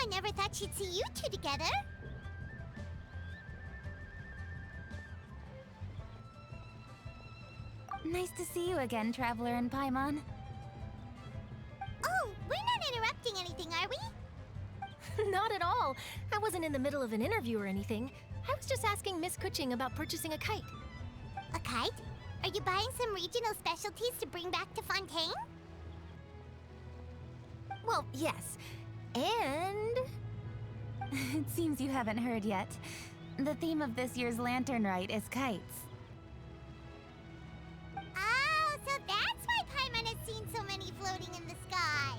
I never thought she'd see you two together. Nice to see you again, Traveler and Paimon. Oh, we're not interrupting anything, are we? Not at all. I wasn't in the middle of an interview or anything. I was just asking Miss Kuching about purchasing a kite. A kite? Are you buying some regional specialties to bring back to Fontaine? Well, yes. And... It seems you haven't heard yet. The theme of this year's Lantern Rite is kites. Oh, so that's why Paimon has seen so many floating in the sky.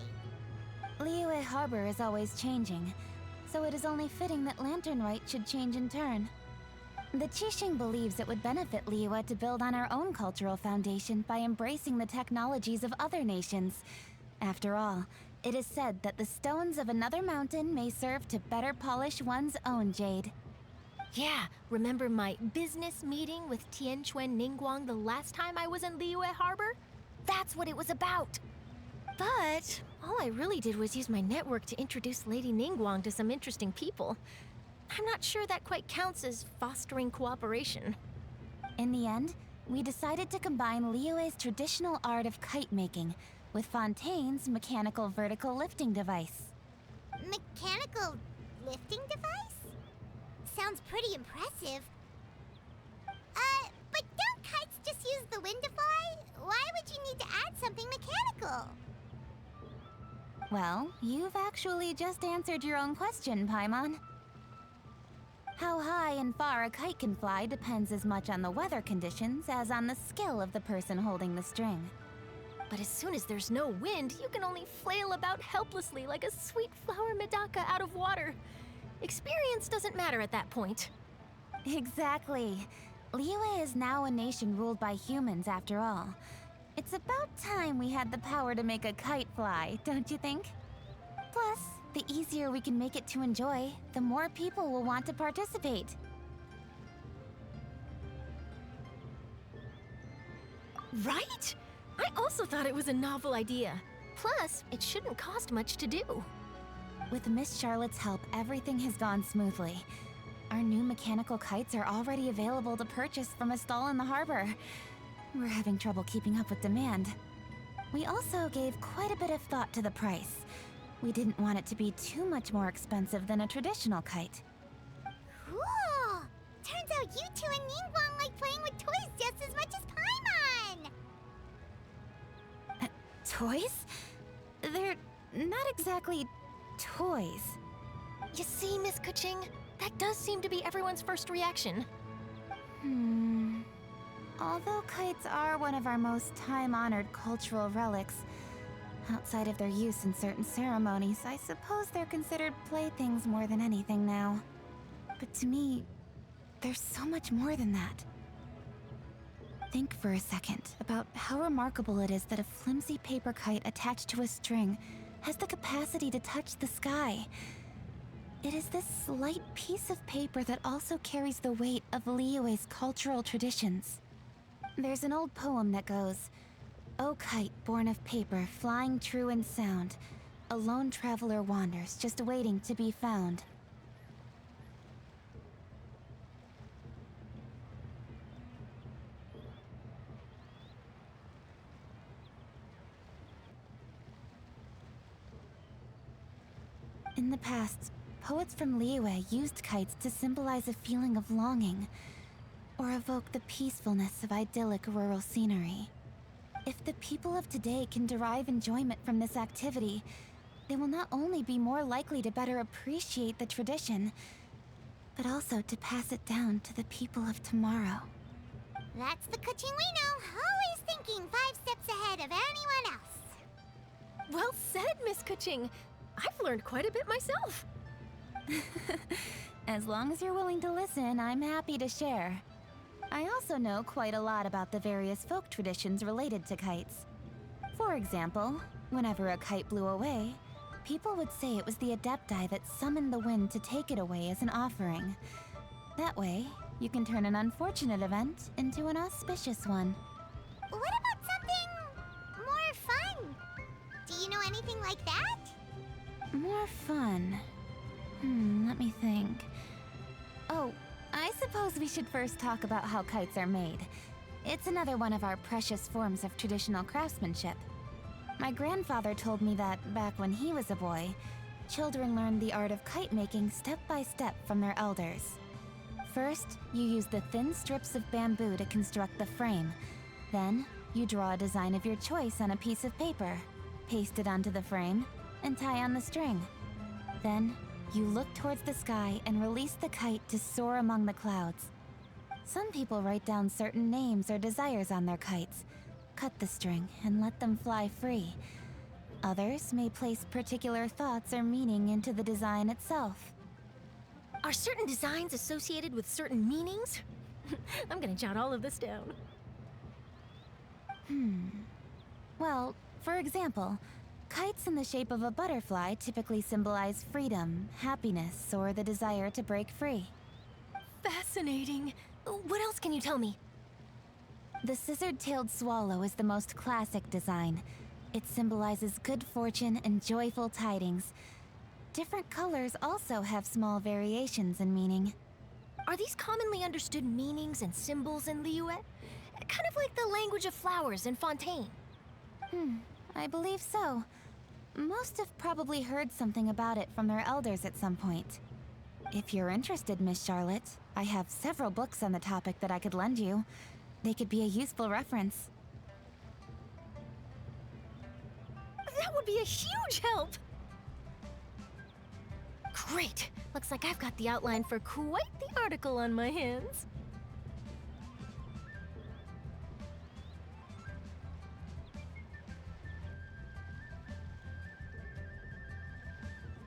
Liyue Harbor is always changing, so it is only fitting that Lantern Rite should change in turn. The Qixing believes it would benefit Liyue to build on our own cultural foundation by embracing the technologies of other nations. After all, it is said that the stones of another mountain may serve to better polish one's own jade. yeah, remember my business meeting with Tianquan Ningguang the last time I was in Liyue Harbor? That's what it was about. But all I really did was use my network to introduce Lady Ningguang to some interesting people. I'm not sure that quite counts as fostering cooperation. In the end, we decided to combine Liyue's traditional art of kite making with Fontaine's mechanical vertical lifting device. Mechanical lifting device? Sounds pretty impressive. But don't kites just use the wind to fly? Why would you need to add something mechanical? Well, you've actually just answered your own question, Paimon. How high and far a kite can fly depends as much on the weather conditions as on the skill of the person holding the string. But as soon as there's no wind, you can only flail about helplessly like a sweet flower medaka out of water. Experience doesn't matter at that point. Exactly. Liyue is now a nation ruled by humans after all. It's about time we had the power to make a kite fly, don't you think? Plus, the easier we can make it to enjoy, the more people will want to participate. Right? I also thought it was a novel idea. Plus, it shouldn't cost much to do. With Miss Charlotte's help, everything has gone smoothly. Our new mechanical kites are already available to purchase from a stall in the harbor. We're having trouble keeping up with demand. We also gave quite a bit of thought to the price. We didn't want it to be too much more expensive than a traditional kite. Cool! Turns out you two and Ningguang like playing with toys just as much as Paimon! Toys? They're not exactly toys. You see, Miss Kuching? That does seem to be everyone's first reaction. Although kites are one of our most time-honored cultural relics, outside of their use in certain ceremonies, I suppose they're considered playthings more than anything now. But to me, there's so much more than that. Think for a second about how remarkable it is that a flimsy paper kite attached to a string has the capacity to touch the sky. It is this slight piece of paper that also carries the weight of Liyue's cultural traditions. There's an old poem that goes, "O kite born of paper, flying true and sound, a lone traveler wanders, just waiting to be found." In the past, poets from Liyue used kites to symbolize a feeling of longing, or evoke the peacefulness of idyllic rural scenery. If the people of today can derive enjoyment from this activity, they will not only be more likely to better appreciate the tradition, but also to pass it down to the people of tomorrow. That's the Kuching we know, always thinking 5 steps ahead of anyone else. Well said, Miss Kuching. I've learned quite a bit myself. As long as you're willing to listen, I'm happy to share. I also know quite a lot about the various folk traditions related to kites. For example, whenever a kite blew away, people would say it was the Adepti that summoned the wind to take it away as an offering. That way, you can turn an unfortunate event into an auspicious one. What about something more fun? Do you know anything like that? More fun. Let me think. Oh, I suppose we should first talk about how kites are made. It's another one of our precious forms of traditional craftsmanship. My grandfather told me that back when he was a boy, children learned the art of kite making step by step from their elders. First, you use the thin strips of bamboo to construct the frame. Then, you draw a design of your choice on a piece of paper, paste it onto the frame, and tie on the string. Then, you look towards the sky and release the kite to soar among the clouds. Some people write down certain names or desires on their kites, cut the string, and let them fly free. Others may place particular thoughts or meaning into the design itself. Are certain designs associated with certain meanings? I'm gonna jot all of this down. Well, for example, kites in the shape of a butterfly typically symbolize freedom, happiness, or the desire to break free. Fascinating. What else can you tell me? The scissor-tailed swallow is the most classic design. It symbolizes good fortune and joyful tidings. Different colors also have small variations in meaning. Are these commonly understood meanings and symbols in Liyue? Kind of like the language of flowers in Fontaine. I believe so. Most have probably heard something about it from their elders at some point. If you're interested, Miss Charlotte, I have several books on the topic that I could lend you. They could be a useful reference. That would be a huge help! Great! Looks like I've got the outline for quite the article on my hands.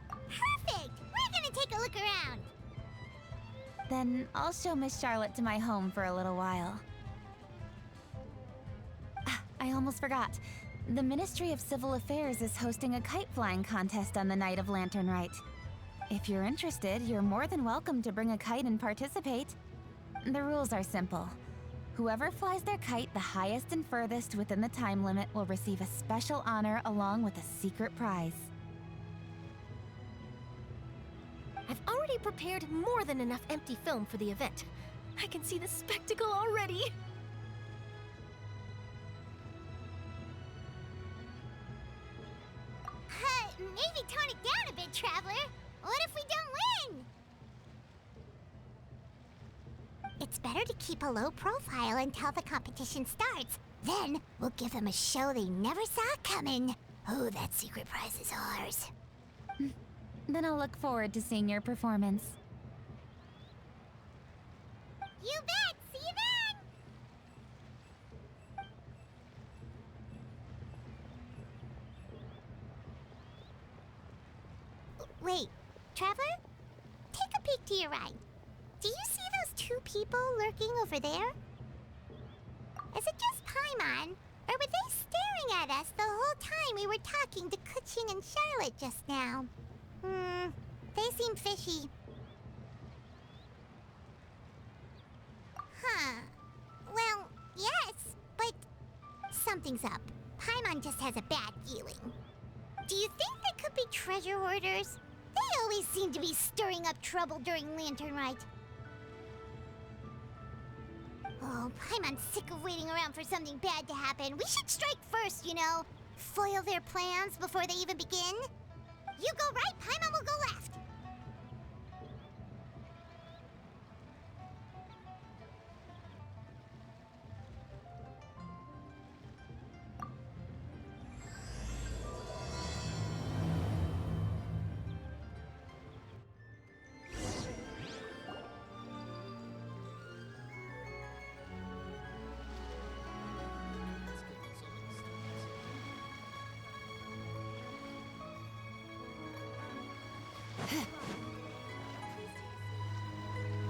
Perfect! We're gonna take a look around. Then I'll show Miss Charlotte to my home for a little while. I almost forgot. The Ministry of Civil Affairs is hosting a kite flying contest on the night of Lantern Rite. If you're interested, you're more than welcome to bring a kite and participate. The rules are simple. Whoever flies their kite the highest and furthest within the time limit will receive a special honor along with a secret prize. I've already prepared more than enough empty film for the event. I can see the spectacle already. Maybe tone it down a bit, Traveler. What if we don't win? It's better to keep a low profile until the competition starts. Then we'll give them a show they never saw coming. Oh, that secret prize is ours. Then I'll look forward to seeing your performance. You bet! See you then! Wait, Traveler? Take a peek to your right. Do you see those two people lurking over there? Is it just Paimon, or were they staring at us the whole time we were talking to Kuching and Charlotte just now? They seem fishy. Huh. Well, yes, but something's up. Paimon just has a bad feeling. Do you think they could be treasure hoarders? They always seem to be stirring up trouble during Lantern Rite. Oh, Paimon's sick of waiting around for something bad to happen. We should strike first, you know. Foil their plans before they even begin. You go right, Paimon will go left.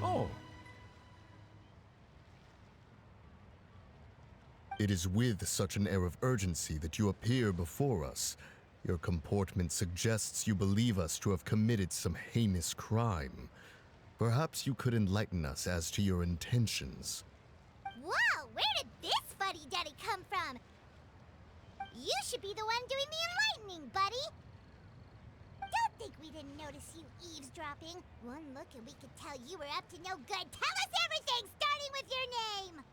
Oh. It is with such an air of urgency that you appear before us. Your comportment suggests you believe us to have committed some heinous crime. Perhaps you could enlighten us as to your intentions. Whoa, where did this fuddy-duddy come from? You should be the one doing the enlightening, buddy. Don't think we didn't notice you eavesdropping. One look and we could tell you were up to no good. Tell us everything, starting with your name!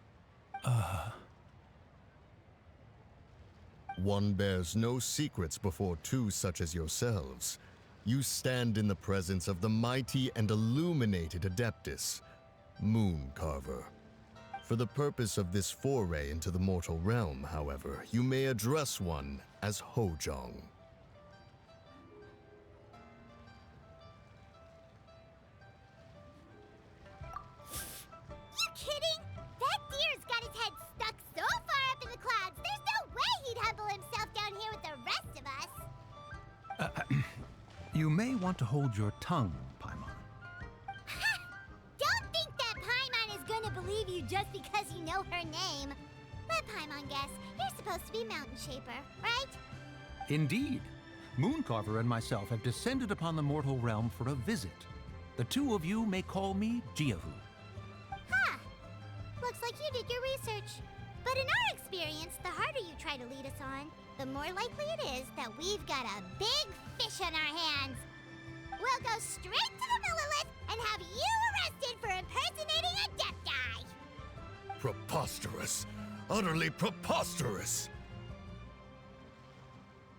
One bears no secrets before two such as yourselves. You stand in the presence of the mighty and illuminated Adeptus, Mooncarver. For the purpose of this foray into the mortal realm, however, you may address one as Hojong. You kidding? That deer's got his head stuck so far up in the clouds, there's no way he'd humble himself down here with the rest of us. You may want to hold your tongue, Paimon. Don't think that Paimon is gonna believe you just because you know her name. Let Paimon guess, you're supposed to be Mountain Shaper, right? Indeed. Mooncarver and myself have descended upon the mortal realm for a visit. The two of you may call me Jiahu. Huh. Looks like you did your research. But in our experience, the harder you try to lead us on, the more likely it is that we've got a big fish on our hands. We'll go straight to the Lilith and have you arrested for impersonating a Adepti. Preposterous! Utterly preposterous!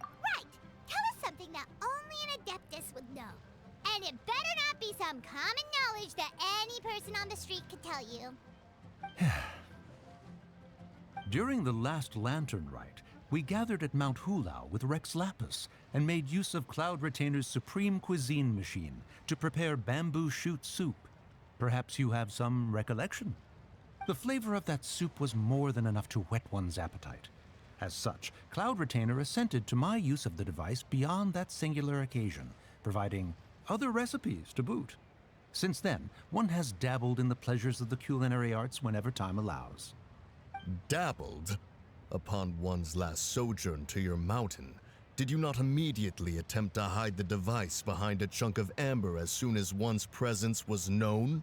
Right. Tell us something that only an Adeptus would know. And it better not be some common knowledge that any person on the street could tell you. During the last Lantern Rite, we gathered at Mount Hulao with Rex Lapis and made use of Cloud Retainer's supreme cuisine machine to prepare bamboo shoot soup. Perhaps you have some recollection? The flavor of that soup was more than enough to whet one's appetite. As such, Cloud Retainer assented to my use of the device beyond that singular occasion, providing other recipes to boot. Since then, one has dabbled in the pleasures of the culinary arts whenever time allows. Dabbled? Upon one's last sojourn to your mountain, did you not immediately attempt to hide the device behind a chunk of amber as soon as one's presence was known?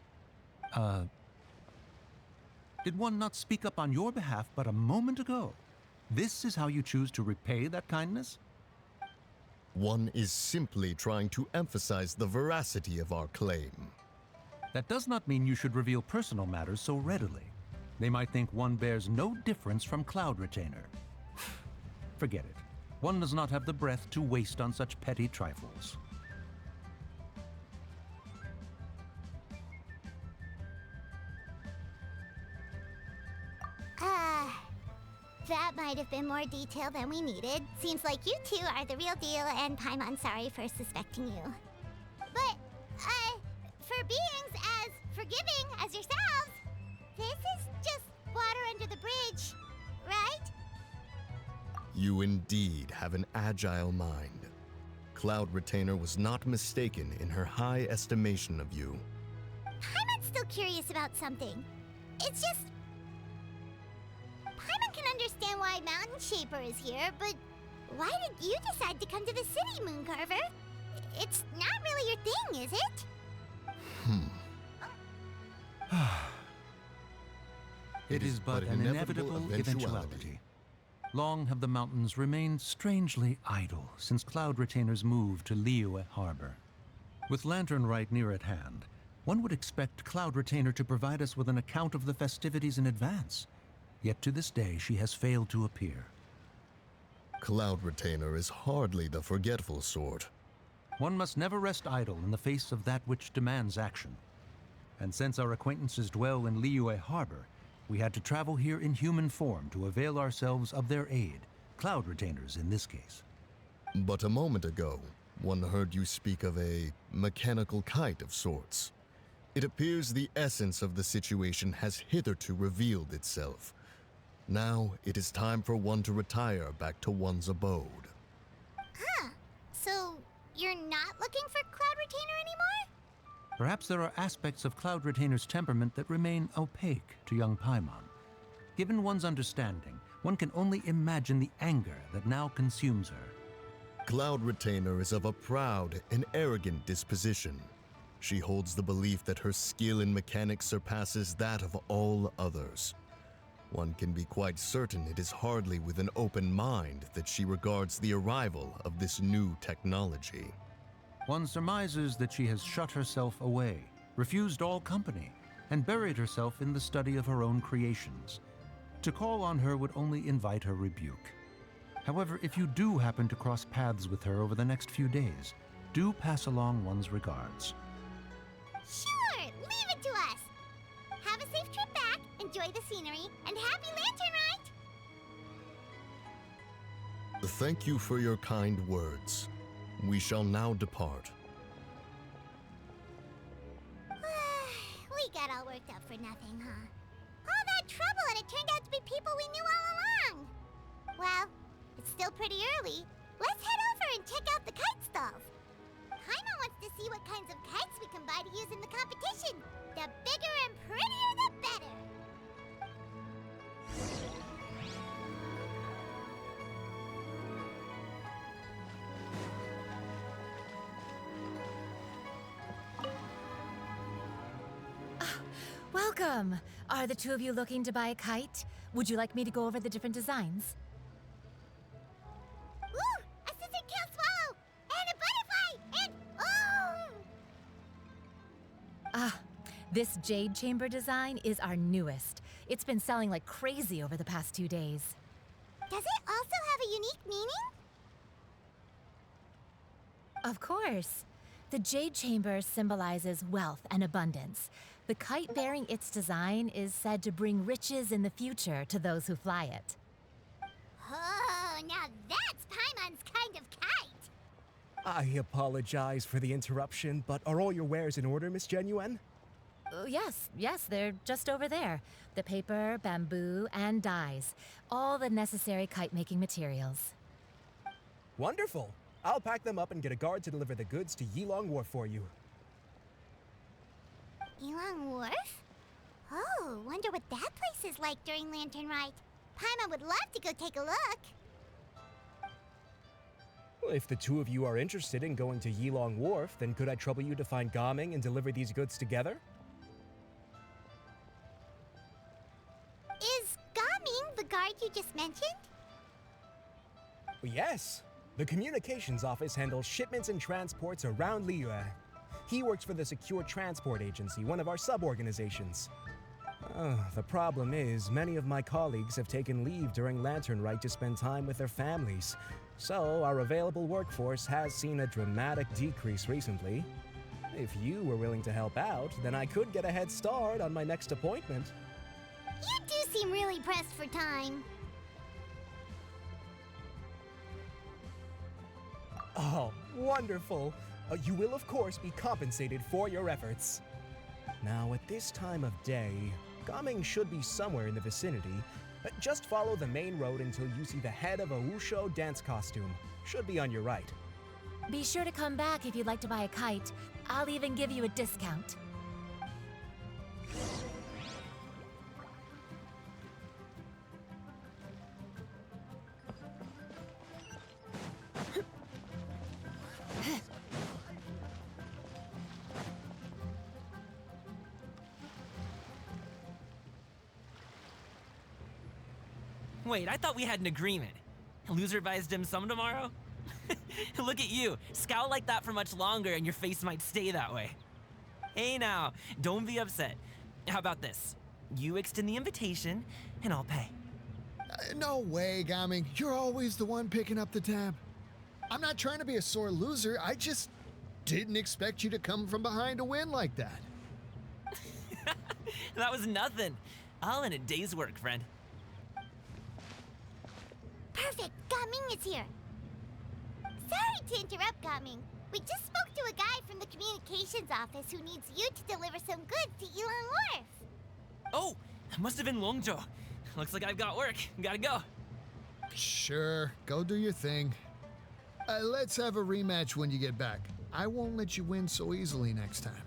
Did one not speak up on your behalf but a moment ago? This is how you choose to repay that kindness? One is simply trying to emphasize the veracity of our claim. That does not mean you should reveal personal matters so readily. They might think one bears no difference from Cloud Retainer. Forget it. One does not have the breath to waste on such petty trifles. That might have been more detail than we needed. Seems like you two are the real deal, and Paimon sorry for suspecting you. But, for beings as forgiving as yourselves, this is just water under the bridge, right? You indeed have an agile mind. Cloud Retainer was not mistaken in her high estimation of you. Paimon's still curious about something. It's just... Paimon can understand why Mountain Shaper is here, but why did you decide to come to the city, Mooncarver? It's not really your thing, is it? It is but an inevitable eventuality. Long have the mountains remained strangely idle since Cloud Retainer's move to Liyue Harbor. With Lantern Rite near at hand, one would expect Cloud Retainer to provide us with an account of the festivities in advance. Yet to this day, she has failed to appear. Cloud Retainer is hardly the forgetful sort. One must never rest idle in the face of that which demands action. And since our acquaintances dwell in Liyue Harbor, we had to travel here in human form to avail ourselves of their aid, Cloud Retainers in this case. But a moment ago, one heard you speak of a mechanical kite of sorts. It appears the essence of the situation has hitherto revealed itself. Now it is time for one to retire back to one's abode. Huh. So, you're not looking for Cloud Retainer anymore? Perhaps there are aspects of Cloud Retainer's temperament that remain opaque to young Paimon. Given one's understanding, one can only imagine the anger that now consumes her. Cloud Retainer is of a proud and arrogant disposition. She holds the belief that her skill in mechanics surpasses that of all others. One can be quite certain it is hardly with an open mind that she regards the arrival of this new technology. One surmises that she has shut herself away, refused all company, and buried herself in the study of her own creations. To call on her would only invite her rebuke. However, if you do happen to cross paths with her over the next few days, do pass along one's regards. Sure, leave it to us. Have a safe trip back, enjoy the scenery, and happy Lantern Rite! Thank you for your kind words. We shall now depart. We got all worked up for nothing, huh? All that trouble and it turned out to be people we knew all along. Well, it's still pretty early. Let's head over and check out the kite stalls. Paimon wants to see what kinds of kites we can buy to use in the competition. The bigger and prettier, the better. Welcome! Are the two of you looking to buy a kite? Would you like me to go over the different designs? Ooh, a scissor kill swallow! And a butterfly! And oh! This jade chamber design is our newest. It's been selling like crazy over the past 2 days. Does it also have a unique meaning? Of course. The jade chamber symbolizes wealth and abundance. The kite bearing its design is said to bring riches in the future to those who fly it. Oh, now that's Paimon's kind of kite! I apologize for the interruption, but are all your wares in order, Miss Genuine? Yes, they're just over there. The paper, bamboo, and dyes. All the necessary kite-making materials. Wonderful! I'll pack them up and get a guard to deliver the goods to Yilong Wharf for you. Yilong Wharf? Oh, wonder what that place is like during Lantern Rite. Paimon would love to go take a look. Well, if the two of you are interested in going to Yilong Wharf, then could I trouble you to find Gaming and deliver these goods together? Is Gaming the guard you just mentioned? Yes. The communications office handles shipments and transports around Liyue. He works for the Secure Transport Agency, one of our sub-organizations. The problem is, many of my colleagues have taken leave during Lantern Rite to spend time with their families. So, our available workforce has seen a dramatic decrease recently. If you were willing to help out, then I could get a head start on my next appointment. You do seem really pressed for time. Oh, wonderful! You will, of course, be compensated for your efforts. Now, at this time of day, Gaming should be somewhere in the vicinity. Just follow the main road until you see the head of a Wushu dance costume. Should be on your right. Be sure to come back if you'd like to buy a kite. I'll even give you a discount. Wait, I thought we had an agreement. Loser buys dim sum tomorrow? Look at you. Scowl like that for much longer and your face might stay that way. Hey now, don't be upset. How about this? You extend the invitation, and I'll pay. No way, Gaming. You're always the one picking up the tab. I'm not trying to be a sore loser. I just didn't expect you to come from behind to win like that. That was nothing. All in a day's work, friend. Perfect, Gaming is here. Sorry to interrupt, Gaming. We just spoke to a guy from the communications office who needs you to deliver some goods to Yilong Wharf. Oh, it must have been Longzhou. Looks like I've got work. Gotta go. Sure, go do your thing. Let's have a rematch when you get back. I won't let you win so easily next time.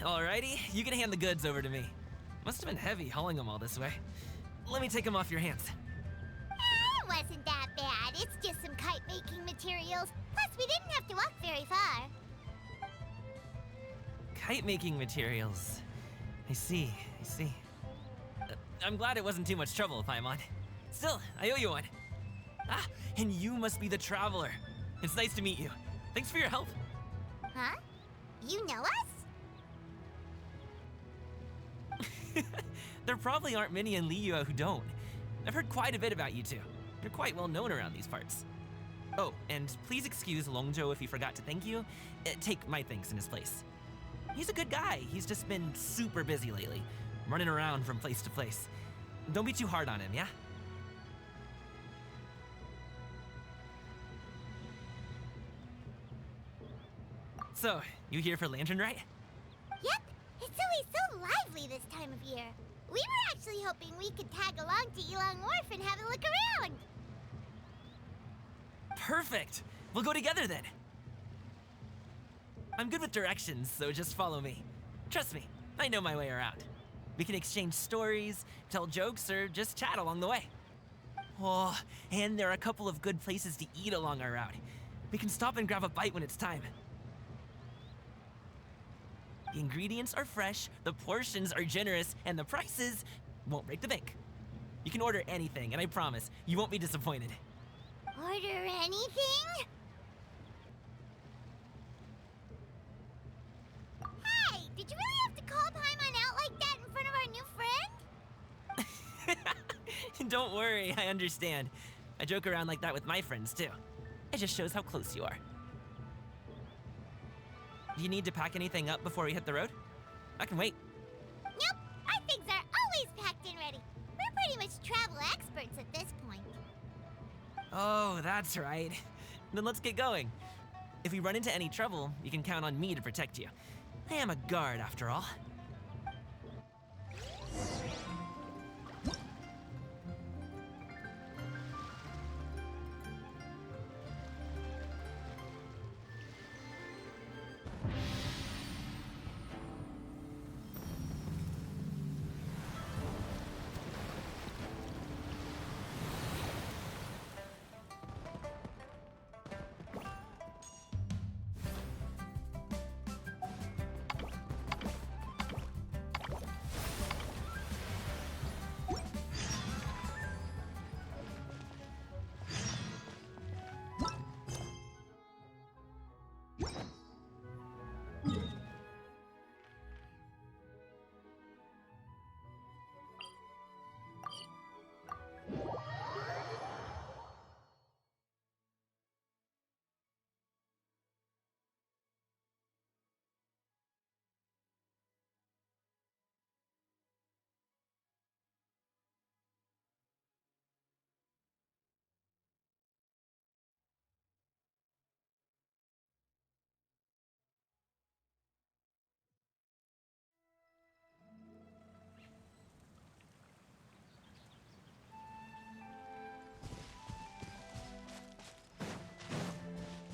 Alrighty, you can hand the goods over to me. Must have been heavy hauling them all this way. Let me take them off your hands. It wasn't that bad. It's just some kite-making materials. Plus, we didn't have to walk very far. Kite-making materials. I see. I'm glad it wasn't too much trouble, Paimon. Still, I owe you one. Ah, and you must be the traveler. It's nice to meet you. Thanks for your help. Huh? You know us? There probably aren't many in Liyue who don't. I've heard quite a bit about you two. You're quite well known around these parts. Oh, and please excuse Longzhou if he forgot to thank you. Take my thanks in his place. He's a good guy. He's just been super busy lately, running around from place to place. Don't be too hard on him, yeah? So, you here for Lantern Rite? Yep. It's always so lively this time of year. We were actually hoping we could tag along to Elong Wharf and have a look around. Perfect! We'll go together then. I'm good with directions, so just follow me. Trust me, I know my way around. We can exchange stories, tell jokes, or just chat along the way. Oh, and there are a couple of good places to eat along our route. We can stop and grab a bite when it's time. The ingredients are fresh, the portions are generous, and the prices won't break the bank. You can order anything, and I promise, you won't be disappointed. Order anything? Hey, did you really have to call Paimon out like that in front of our new friend? Don't worry, I understand. I joke around like that with my friends, too. It just shows how close you are. Do you need to pack anything up before we hit the road? I can wait. Nope, our things are always packed and ready. We're pretty much travel experts at this point. Oh, that's right. Then let's get going. If we run into any trouble, you can count on me to protect you. I am a guard, after all.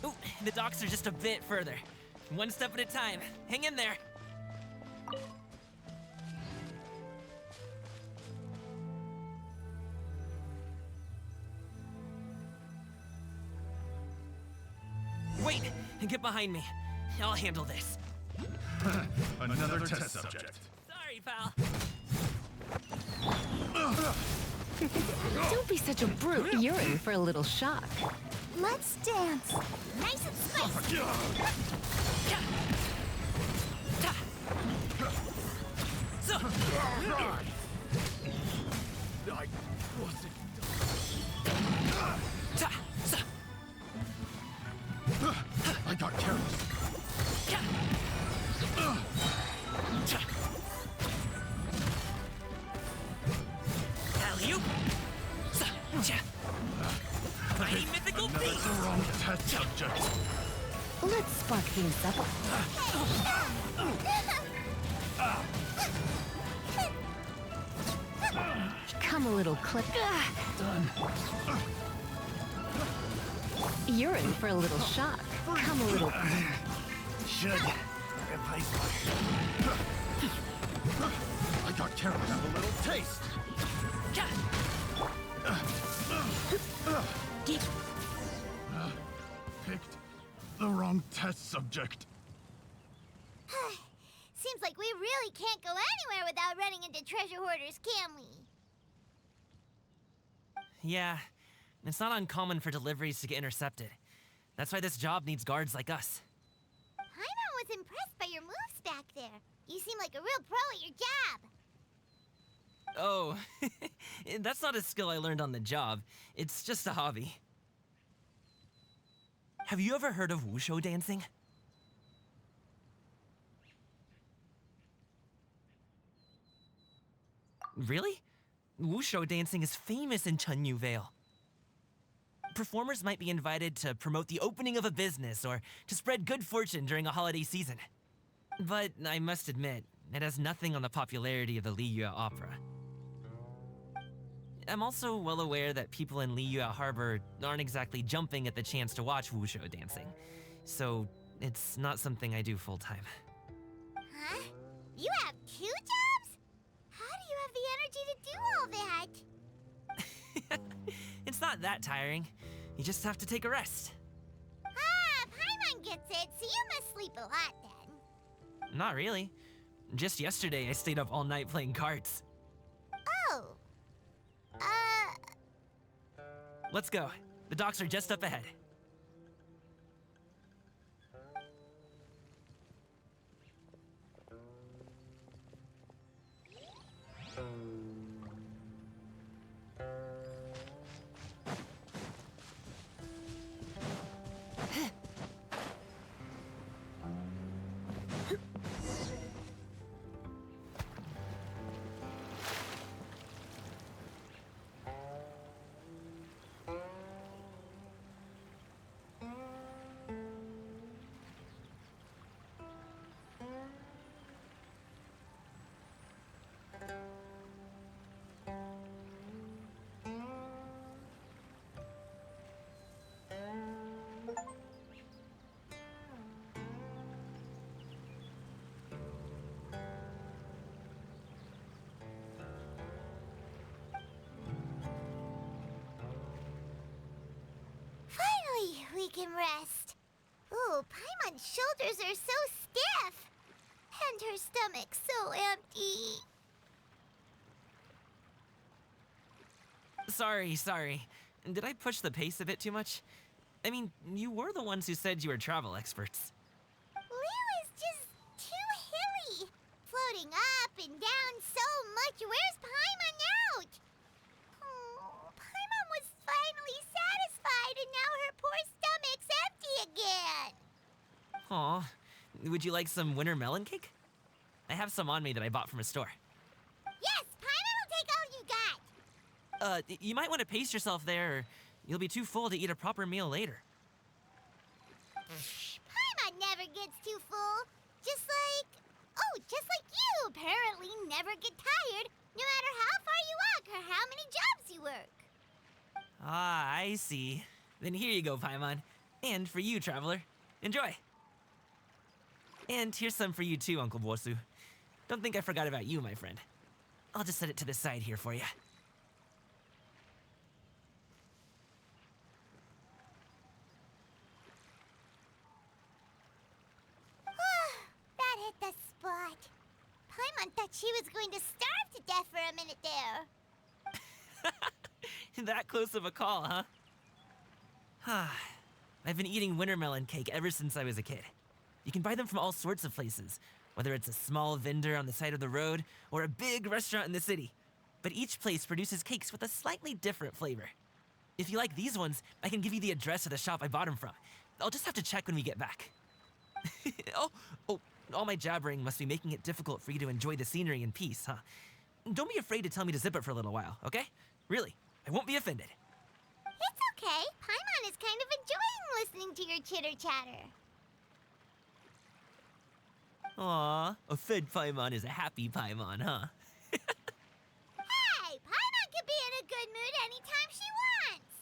Ooh, the docks are just a bit further. One step at a time. Hang in there. Wait, get behind me. I'll handle this. Another test subject. Sorry, pal. Don't be such a brute. You're in for a little shock. Let's dance. Nice and spicy. So, I wasn't. I got careless. Alley-oop. Mighty mythical beast. The wrong test subject. Let's spark things up. Come a little clip. Done. You're in for a little shock. Come a little. Should replace my. I got careless. Have a little taste. Picked the wrong test subject. Seems like we really can't go anywhere without running into treasure hoarders, can we? Yeah, It's not uncommon for deliveries to get intercepted. That's why this job needs guards like us. Paimon was impressed by your moves back there. You seem like a real pro at your job. Oh, that's not a skill I learned on the job. It's just a hobby. Have you ever heard of wushu dancing? Really? Wushu dancing is famous in Chunyu Vale. Performers might be invited to promote the opening of a business or to spread good fortune during a holiday season. But I must admit, it has nothing on the popularity of the Liyue opera. I'm also well aware that people in Liyue Harbor aren't exactly jumping at the chance to watch wushu dancing, so it's not something I do full-time. Huh? You have 2 jobs? How do you have the energy to do all that? It's not that tiring. You just have to take a rest. Ah, Paimon gets it, so you must sleep a lot then. Not really. Just yesterday, I stayed up all night playing cards. Oh. Let's go. The docks are just up ahead. Finally, we can rest. Ooh, Paimon's shoulders are so stiff. And her stomach so empty. Sorry. Did I push the pace a bit too much? I mean, you were the ones who said you were travel experts. Liyue is just too hilly. Floating up and down so much. Where's Paimon out? Oh, Paimon was finally satisfied and now her poor stomach's empty again. Aw, would you like some winter melon cake? I have some on me that I bought from a store. Yes, Paimon will take all you got. You might want to pace yourself there, or you'll be too full to eat a proper meal later. Paimon never gets too full. Just like you apparently never get tired, no matter how far you walk or how many jobs you work. Ah, I see. Then here you go, Paimon. And for you, traveler. Enjoy. And here's some for you too, Uncle Bosu. Don't think I forgot about you, my friend. I'll just set it to the side here for you. That hit the spot. Paimon thought she was going to starve to death for a minute there. That close of a call, huh? I've been eating winter melon cake ever since I was a kid. You can buy them from all sorts of places, whether it's a small vendor on the side of the road or a big restaurant in the city. But each place produces cakes with a slightly different flavor. If you like these ones, I can give you the address of the shop I bought them from. I'll just have to check when we get back. Oh, all my jabbering must be making it difficult for you to enjoy the scenery in peace, huh? Don't be afraid to tell me to zip it for a little while, okay? Really, I won't be offended. It's okay. Paimon is kind of enjoying listening to your chitter-chatter. Aw, a fed Paimon is a happy Paimon, huh? Hey, Paimon can be in a good mood anytime she wants.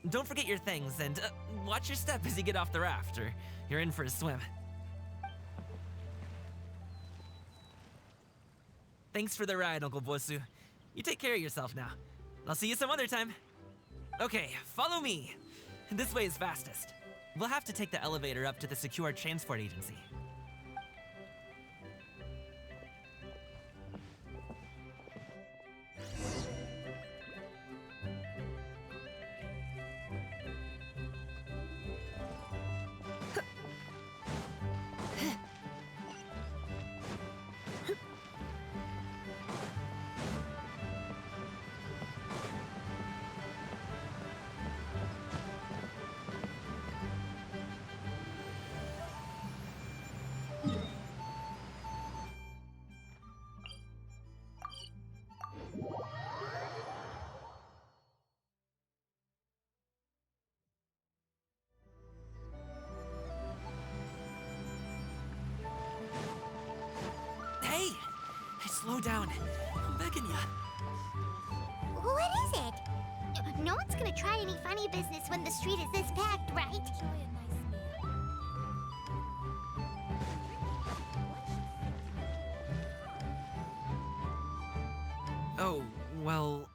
don't forget your things, and watch your step as you get off the raft, or you're in for a swim. Thanks for the ride, Uncle Bosu. You take care of yourself now. I'll see you some other time. Okay, follow me. This way is fastest. We'll have to take the elevator up to the secure transport agency. Hey! Slow down. I'm begging ya. What is it? No one's gonna try any funny business when the street is this packed, right? Oh, well...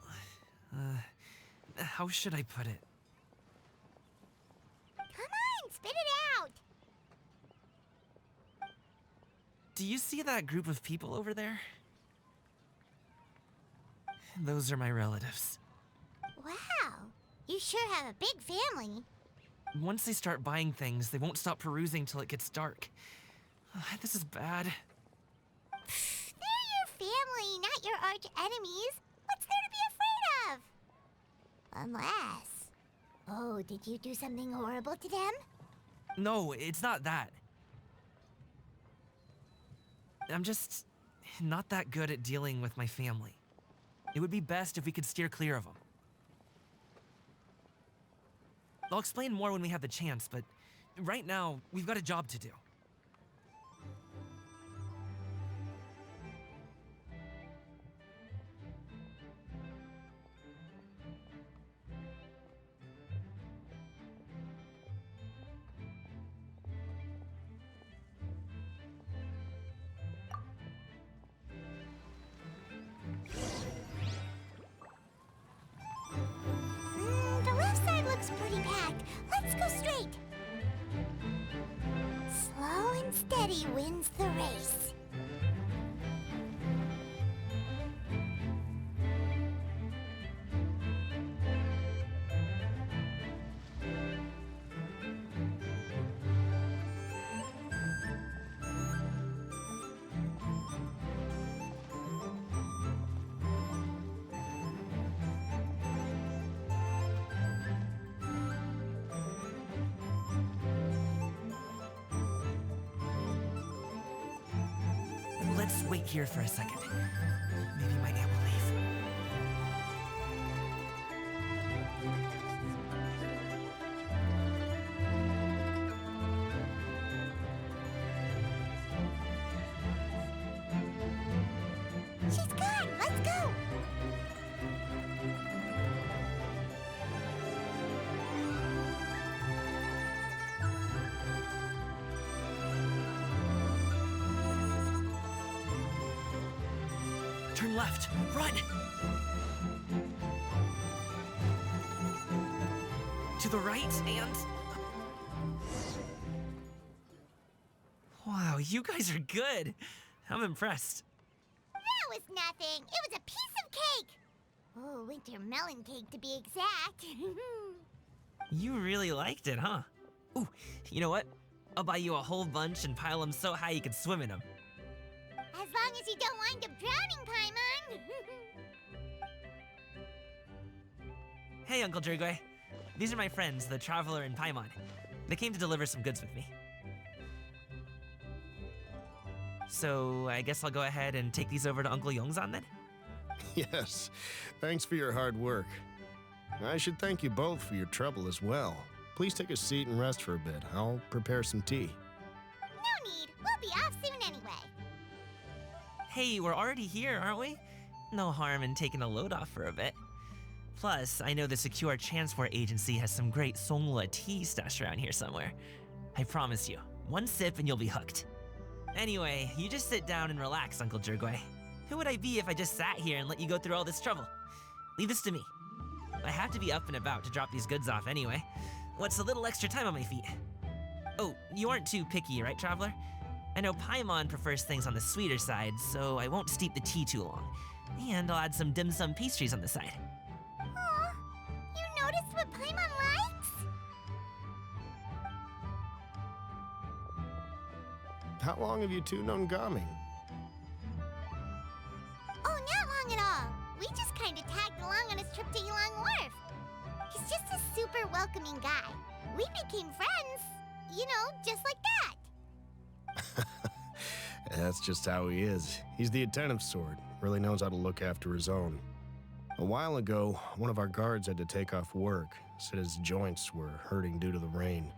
how should I put it? Come on, spit it out! Do you see that group of people over there? Those are my relatives. Wow, you sure have a big family. Once they start buying things, they won't stop perusing till it gets dark. This is bad. They're your family, not your arch enemies. What's there to be afraid of? Unless... Oh, did you do something horrible to them? No, it's not that. I'm just not that good at dealing with my family. It would be best if we could steer clear of them. I'll explain more when we have the chance, but right now, we've got a job to do. The left side looks pretty packed. Let's go straight. Slow and steady wins the race. Let's wait here for a second. Maybe my aunt will leave. She's gone. Let's go. Turn left. Run! To the right and... Wow, you guys are good. I'm impressed. That was nothing. It was a piece of cake. Oh, winter melon cake to be exact. You really liked it, huh? Ooh, you know what? I'll buy you a whole bunch and pile them so high you can swim in them. As long as you don't wind up drowning, Paimon. Hey, Uncle Drigway. These are my friends, the Traveler and Paimon. They came to deliver some goods with me. So, I guess I'll go ahead and take these over to Uncle Yongzan then? Yes, thanks for your hard work. I should thank you both for your trouble as well. Please take a seat and rest for a bit. I'll prepare some tea. No need. We'll be off soon anyway. Hey, we're already here, aren't we? No harm in taking a load off for a bit. Plus, I know the Secure Transport Agency has some great Songhua tea stashed around here somewhere. I promise you, one sip and you'll be hooked. Anyway, you just sit down and relax, Uncle Jirgwe. Who would I be if I just sat here and let you go through all this trouble? Leave this to me. I have to be up and about to drop these goods off anyway. What's a little extra time on my feet? Oh, you aren't too picky, right, Traveler? I know Paimon prefers things on the sweeter side, so I won't steep the tea too long. And I'll add some dim sum pastries on the side. Aw, you noticed what Paimon likes? How long have you two known Gaming? Oh, not long at all. We just kind of tagged along on his trip to Yulong Wharf. He's just a super welcoming guy. We became friends, you know, just like that. That's just how he is. He's the attentive sort, really knows how to look after his own. A while ago, one of our guards had to take off work, said his joints were hurting due to the rain.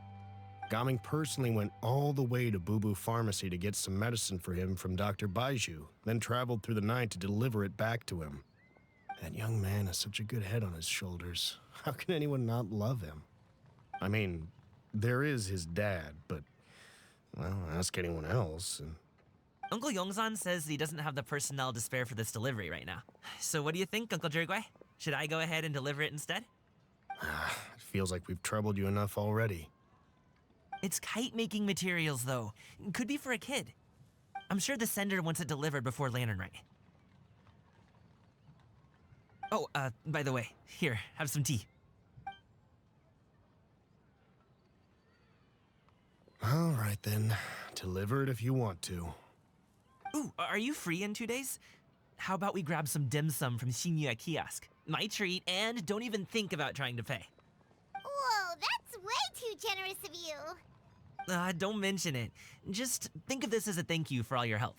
Gaming personally went all the way to Boo Boo Pharmacy to get some medicine for him from Dr. Baiju, then traveled through the night to deliver it back to him. That young man has such a good head on his shoulders. How can anyone not love him? I mean, there is his dad, but, well, ask anyone else. And Uncle Yongzan says he doesn't have the personnel to spare for this delivery right now. So what do you think, Uncle Jirgwe? Should I go ahead and deliver it instead? It feels like we've troubled you enough already. It's kite-making materials, though. Could be for a kid. I'm sure the sender wants it delivered before Lantern Rite. Oh, by the way, here, have some tea. All right, then. Deliver it if you want to. Ooh, are you free in 2 days? How about we grab some dim sum from Shinya Kiosk? My treat, and don't even think about trying to pay. Whoa, that's way too generous of you. Don't mention it. Just think of this as a thank you for all your help.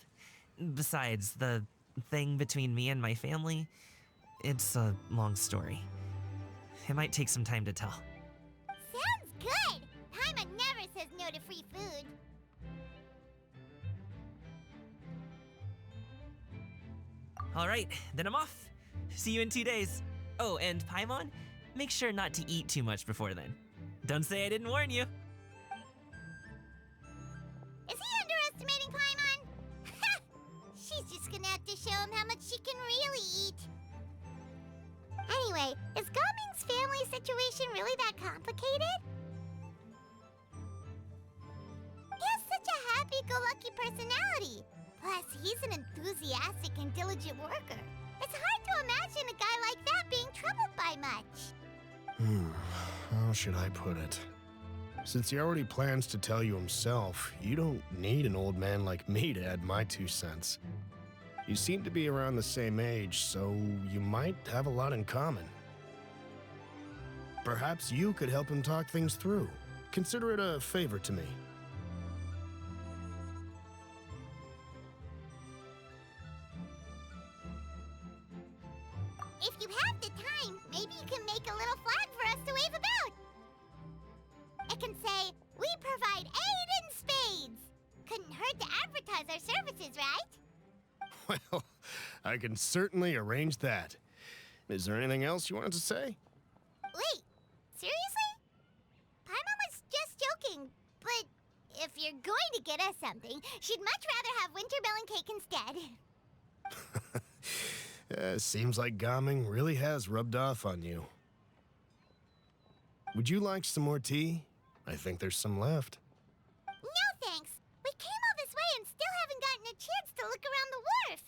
Besides, the thing between me and my family, it's a long story. It might take some time to tell. Sounds good. Paimon never says no to free food. All right, then I'm off. See you in 2 days. Oh, and Paimon, make sure not to eat too much before then. Don't say I didn't warn you. Is he underestimating Paimon? She's just gonna have to show him how much she can really eat. Anyway, is Gaming's family situation really that complicated? He has such a happy-go-lucky personality. Plus, he's an enthusiastic and diligent worker. It's hard to imagine a guy like that being troubled by much. How should I put it? Since he already plans to tell you himself, you don't need an old man like me to add my 2 cents. You seem to be around the same age, so you might have a lot in common. Perhaps you could help him talk things through. Consider it a favor to me. If you have the time, maybe you can make a little flag for us to wave about. It can say, "We provide aid in spades." Couldn't hurt to advertise our services, right? Well, I can certainly arrange that. Is there anything else you wanted to say? Wait, seriously? Paimon was just joking, but if you're going to get us something, she'd much rather have winter melon cake instead. Seems like Gaming really has rubbed off on you. Would you like some more tea? I think there's some left. No thanks. We came all this way and still haven't gotten a chance to look around the wharf.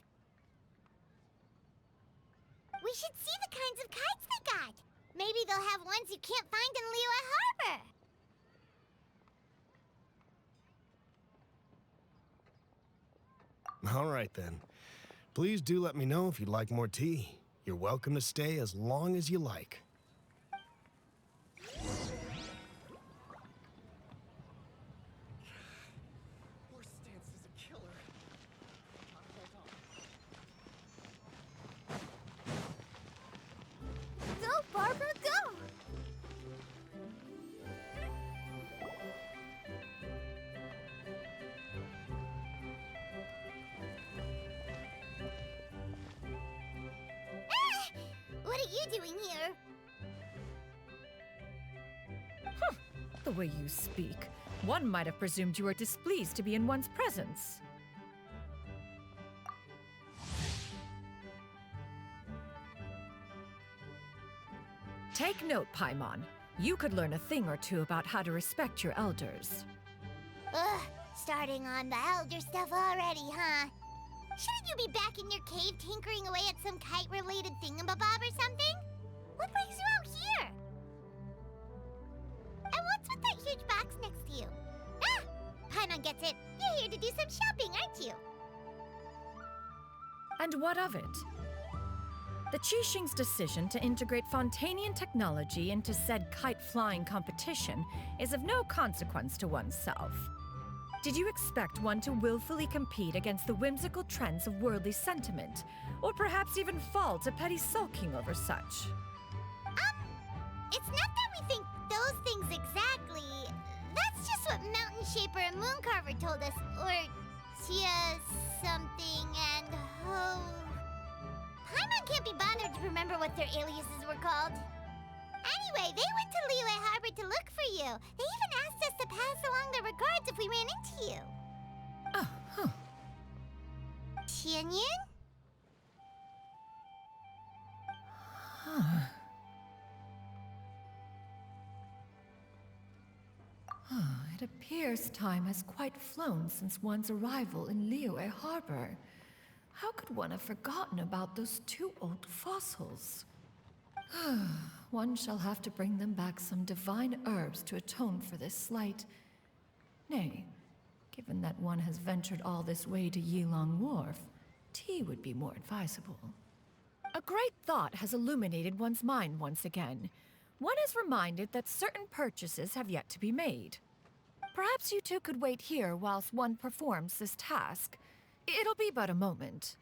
We should see the kinds of kites they got. Maybe they'll have ones you can't find in Liyue Harbor. All right, then. Please do let me know if you'd like more tea. You're welcome to stay as long as you like. Go, Barbara, go! What are you doing here? The way you speak, one might have presumed you were displeased to be in one's presence. Take note, Paimon. You could learn a thing or two about how to respect your elders. Ugh, starting on the elder stuff already, huh? Shouldn't you be back in your cave tinkering away at some kite-related thingamabob or something? What brings you out here? And what's with that huge box next to you? Ah! Paimon gets it. You're here to do some shopping, aren't you? And what of it? The Qixing's decision to integrate Fontanian technology into said kite-flying competition is of no consequence to oneself. Did you expect one to willfully compete against the whimsical trends of worldly sentiment, or perhaps even fall to petty sulking over such? It's not that we think those things exactly. That's just what Mountain Shaper and Mooncarver told us, or Tia something and Ho. Paimon can't be bothered to remember what their aliases were called. Anyway, they went to Liyue Harbor to look for you. They even asked us to pass along their regards if we ran into you. Oh, huh. Tianyin? It appears time has quite flown since one's arrival in Liyue Harbor. How could one have forgotten about those two old fossils? One shall have to bring them back some divine herbs to atone for this slight. Nay, given that one has ventured all this way to Yilong Wharf, tea would be more advisable. A great thought has illuminated one's mind once again. One is reminded that certain purchases have yet to be made. Perhaps you two could wait here whilst one performs this task. It'll be but a moment.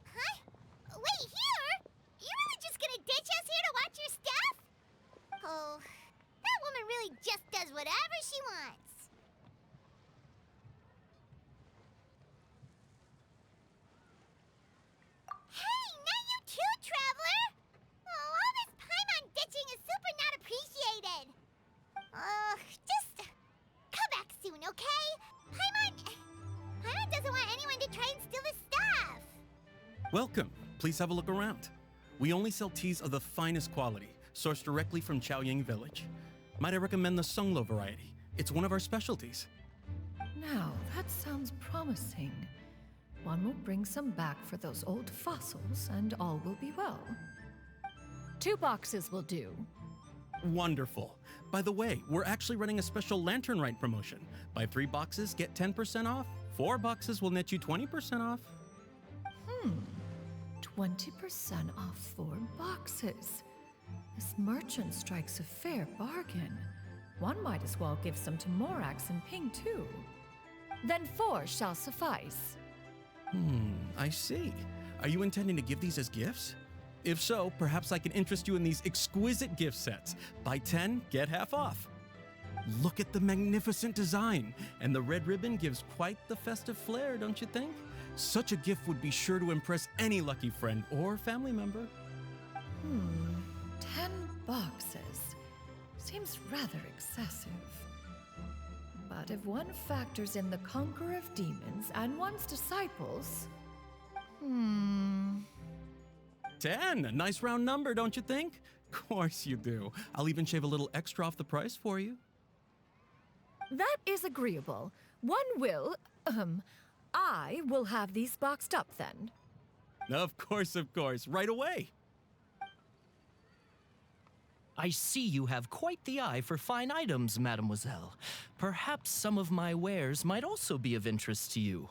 Huh? Wait, here? You're really just gonna ditch us here to watch your stuff? Oh, that woman really just does whatever she wants. Hey, not you too, Traveler! Oh, all this Paimon ditching is super not appreciated. Just come back soon, okay? Paimon doesn't want anyone to try and steal his stuff. Welcome. Please have a look around. We only sell teas of the finest quality, sourced directly from Chaoying Village. Might I recommend the Sunglo variety? It's one of our specialties. Now, that sounds promising. One will bring some back for those old fossils, and all will be well. 2 boxes will do. Wonderful. By the way, we're actually running a special Lantern Rite promotion. Buy 3 boxes, get 10% off. 4 boxes will net you 20% off. 20% off 4 boxes. This merchant strikes a fair bargain. One might as well give some to Morax and Ping too. Then 4 shall suffice. I see. Are you intending to give these as gifts? If so, perhaps I can interest you in these exquisite gift sets. Buy 10, get half off. Look at the magnificent design, and the red ribbon gives quite the festive flair, don't you think? Such a gift would be sure to impress any lucky friend or family member. 10 boxes. Seems rather excessive. But if one factors in the conqueror of demons and one's disciples... 10, a nice round number, don't you think? Of course you do. I'll even shave a little extra off the price for you. That is agreeable. I will have these boxed up then. Of course, right away. I see you have quite the eye for fine items, mademoiselle. Perhaps some of my wares might also be of interest to you.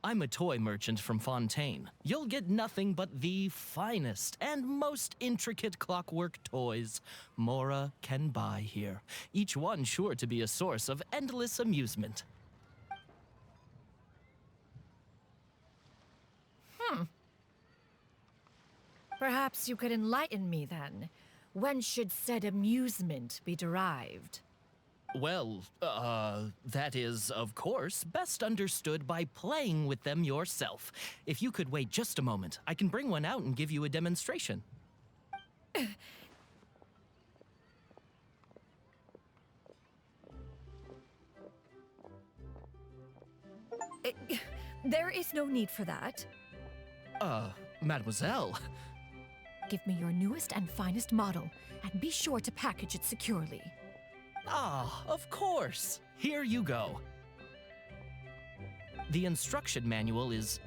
I'm a toy merchant from Fontaine. You'll get nothing but the finest and most intricate clockwork toys Mora can buy here. Each one sure to be a source of endless amusement. Perhaps you could enlighten me then. When should said amusement be derived? Well, that is, of course, best understood by playing with them yourself. If you could wait just a moment, I can bring one out and give you a demonstration. There is no need for that. Mademoiselle. Give me your newest and finest model, and be sure to package it securely. Ah, of course. Here you go. The instruction manual is...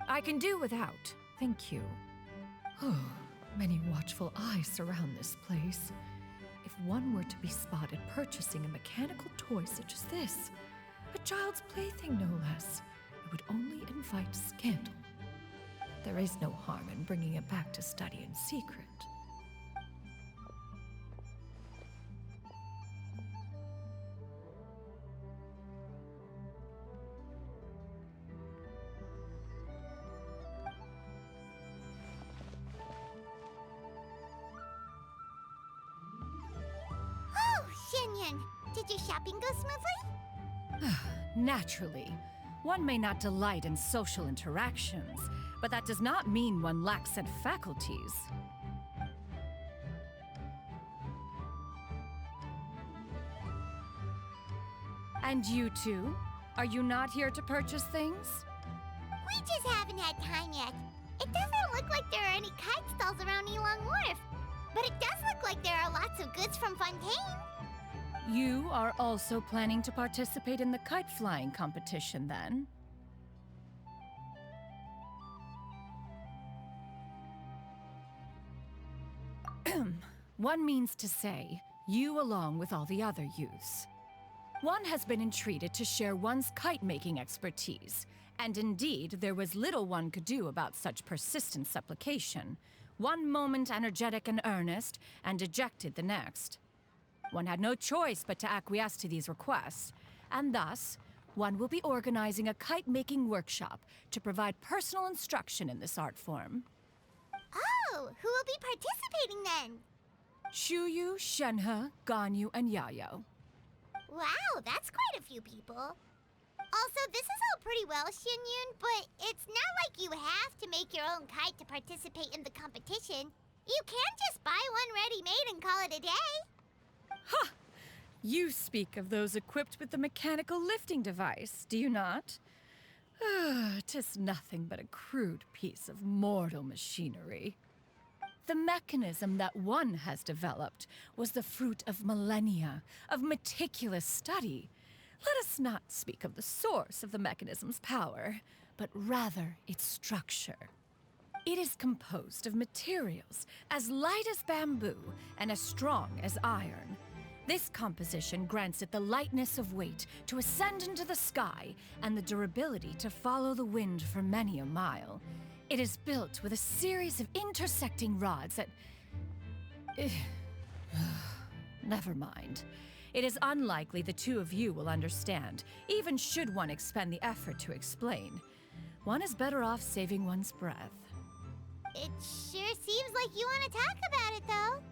I can do without, thank you. Many watchful eyes surround this place. If one were to be spotted purchasing a mechanical toy such as this, a child's plaything no less, it would only invite scandal. There is no harm in bringing it back to study in secret. Oh, Shinyan, did your shopping go smoothly? Naturally. One may not delight in social interactions, but that does not mean one lacks said faculties. And you two? Are you not here to purchase things? We just haven't had time yet. It doesn't look like there are any kite stalls around Elong Wharf, but it does look like there are lots of goods from Fontaine. You are also planning to participate in the kite flying competition, then? One means to say, you along with all the other youths. One has been entreated to share one's kite-making expertise, and indeed, there was little one could do about such persistent supplication. One moment energetic and earnest, and dejected the next. One had no choice but to acquiesce to these requests, and thus, one will be organizing a kite-making workshop to provide personal instruction in this art form. Oh, who will be participating then? Shuyu, Shenhe, Ganyu, and Yayo. Wow, that's quite a few people. Also, this is all pretty well, Xinyun, but it's not like you have to make your own kite to participate in the competition. You can just buy one ready-made and call it a day. Ha! You speak of those equipped with the mechanical lifting device, do you not? 'Tis nothing but a crude piece of mortal machinery. The mechanism that one has developed was the fruit of millennia of meticulous study. Let us not speak of the source of the mechanism's power, but rather its structure. It is composed of materials as light as bamboo and as strong as iron. This composition grants it the lightness of weight to ascend into the sky and the durability to follow the wind for many a mile. It is built with a series of intersecting rods that... Never mind. It is unlikely the two of you will understand, even should one expend the effort to explain. One is better off saving one's breath. It sure seems like you want to talk about it, though.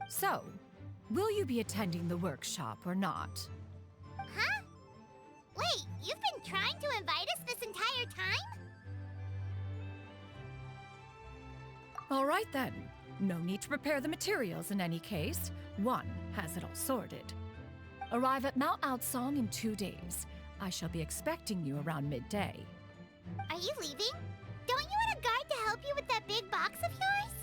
So, will you be attending the workshop or not? Huh? Wait, you've been trying to invite us this entire time? All right then. No need to prepare the materials in any case. One has it all sorted. Arrive at Mount Outsong in 2 days. I shall be expecting you around midday. Are you leaving? Don't you want a guard to help you with that big box of yours?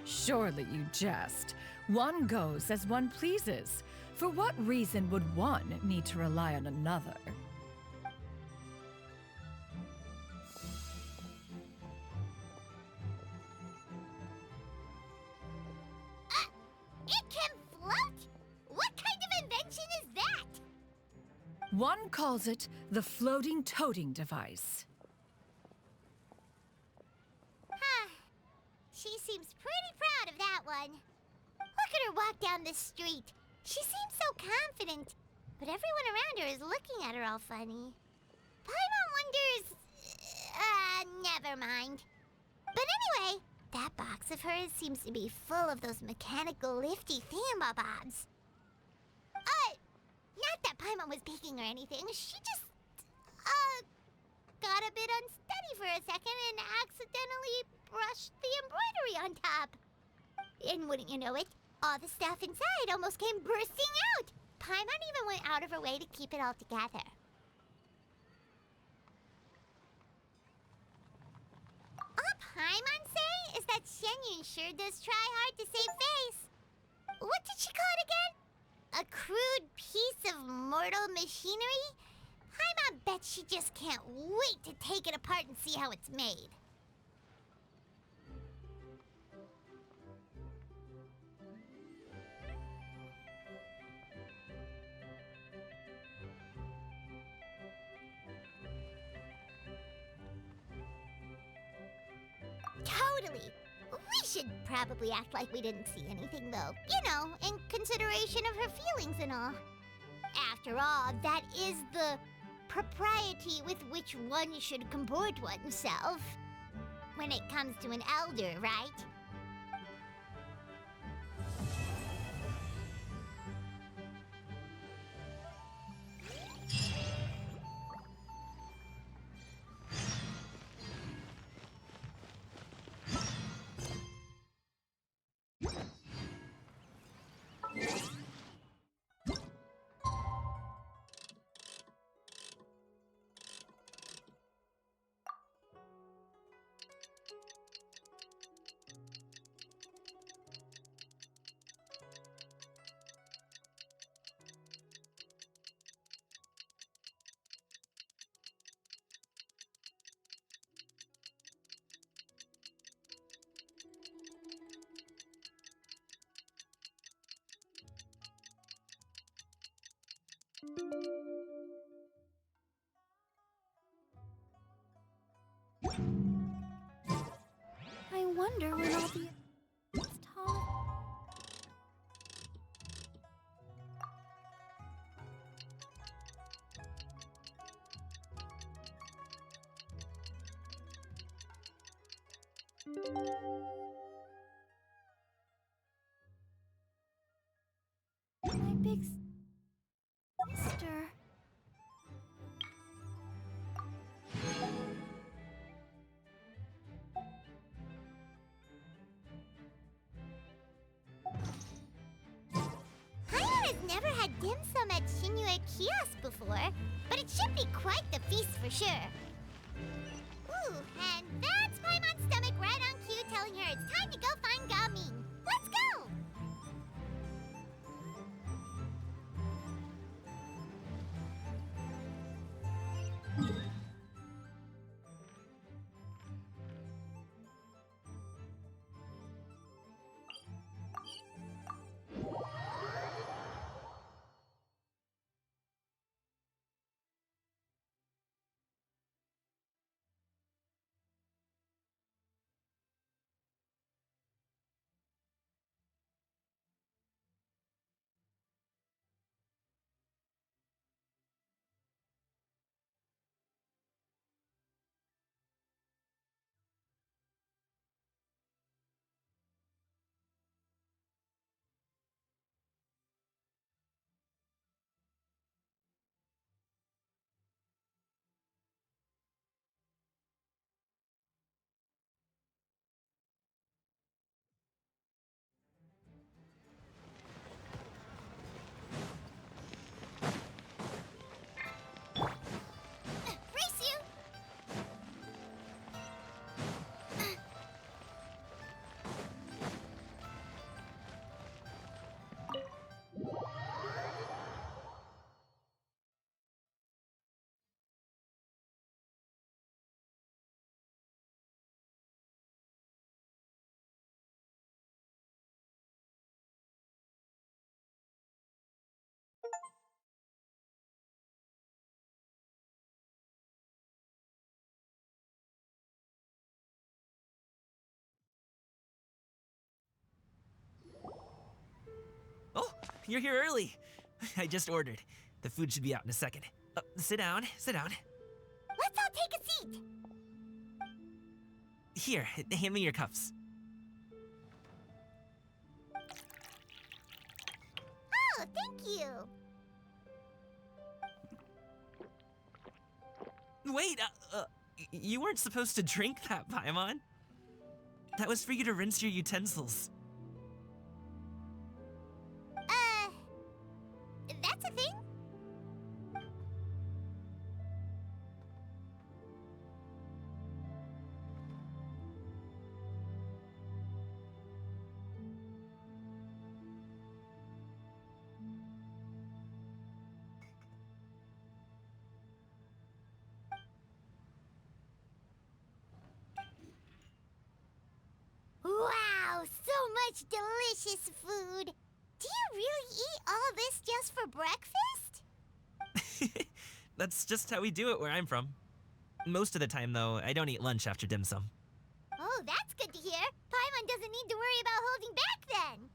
Surely you jest. One goes as one pleases. For what reason would one need to rely on another? It can float? What kind of invention is that? One calls it the floating toting device. Huh. She seems pretty proud of that one. Look at her walk down the street. She seems so confident, but everyone around her is looking at her all funny. Paimon wonders... never mind. But anyway, That box of hers seems to be full of those mechanical lifty thingamabobs. Not that Paimon was peeking or anything. She just, got a bit unsteady for a second and accidentally brushed the embroidery on top. And wouldn't you know it, all the stuff inside almost came bursting out. Paimon even went out of her way to keep it all together. All Paimon say is that Shenyun sure does try hard to save face. What did she call it again? A crude piece of mortal machinery? Paimon bets she just can't wait to take it apart and see how it's made. Totally. We should probably act like we didn't see anything, though. You know, in consideration of her feelings and all. After all, that is the propriety with which one should comport oneself. When it comes to an elder, right? I wonder when I'll be as tall. My big sister. Paimon has never had dim sum at Shinue Kiosk before, but it should be quite the feast for sure. Ooh, and that's Paimon's stomach right on cue telling her it's time to go find Gaming. Let's go! Race you! Oh, you're here early. I just ordered. The food should be out in a second. Sit down, sit down. Let's all take a seat! Here, hand me your cups. Oh, thank you. Wait, you weren't supposed to drink that, Paimon. That was for you to rinse your utensils. That's a thing? Wow, so much delicious food. Do you really eat all this just for breakfast? That's just how we do it where I'm from. Most of the time, though, I don't eat lunch after dim sum. Oh, that's good to hear. Paimon doesn't need to worry about holding back then.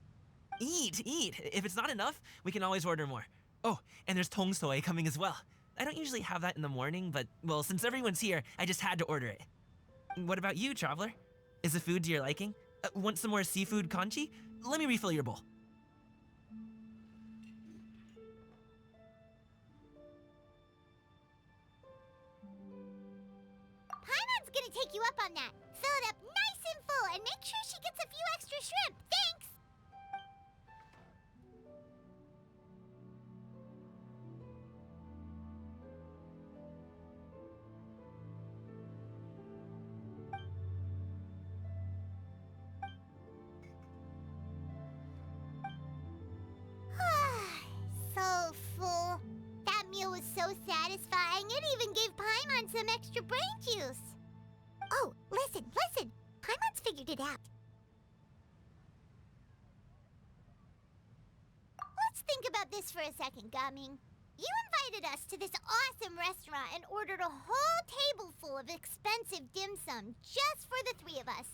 Eat! If it's not enough, we can always order more. Oh, and there's tong soy coming as well. I don't usually have that in the morning, but, well, since everyone's here, I just had to order it. What about you, Traveler? Is the food to your liking? Want some more seafood kanchi? Let me refill your bowl. Paimon's gonna take you up on that. Fill it up nice and full and make sure she gets a few extra shrimp. Thanks! So full. That meal was so satisfying, it even gave Paimon some extra brain juice. Oh, listen! Paimon's figured it out. Let's think about this for a second, Gaming. You invited us to this awesome restaurant and ordered a whole table full of expensive dim sum just for the three of us.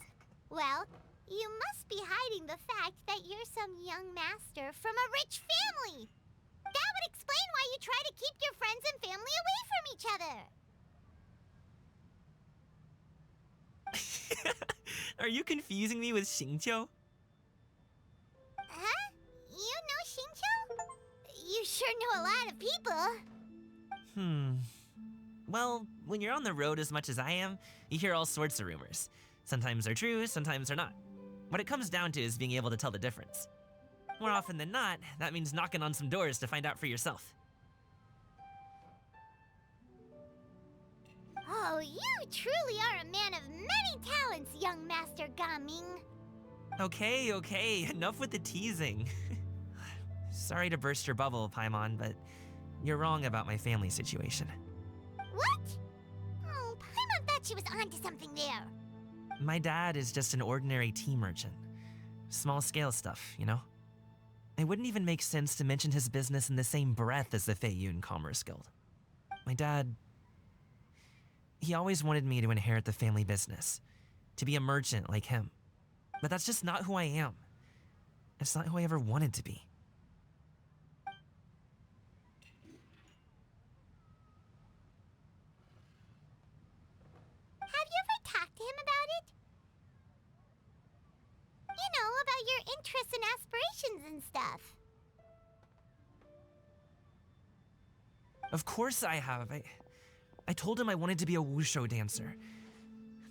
Well, you must be hiding the fact that you're some young master from a rich family. That would explain why you try to keep your friends and family away from each other. Are you confusing me with Xingqiu? Huh? You know Xingqiu? You sure know a lot of people. Well, when you're on the road as much as I am, you hear all sorts of rumors. Sometimes they're true, sometimes they're not. What it comes down to is being able to tell the difference. More often than not, that means knocking on some doors to find out for yourself. Oh, you truly are a man of many talents, young Master Gaming. Okay, enough with the teasing. Sorry to burst your bubble, Paimon, but you're wrong about my family situation. What? Oh, Paimon thought she was onto something there. My dad is just an ordinary tea merchant. Small scale stuff, you know? It wouldn't even make sense to mention his business in the same breath as the Feiyun Commerce Guild. My dad, he always wanted me to inherit the family business, to be a merchant like him. But that's just not who I am. It's not who I ever wanted to be. Have you ever talked to him about it? You know, about your interests and aspirations and stuff. Of course I have. I told him I wanted to be a wushu dancer.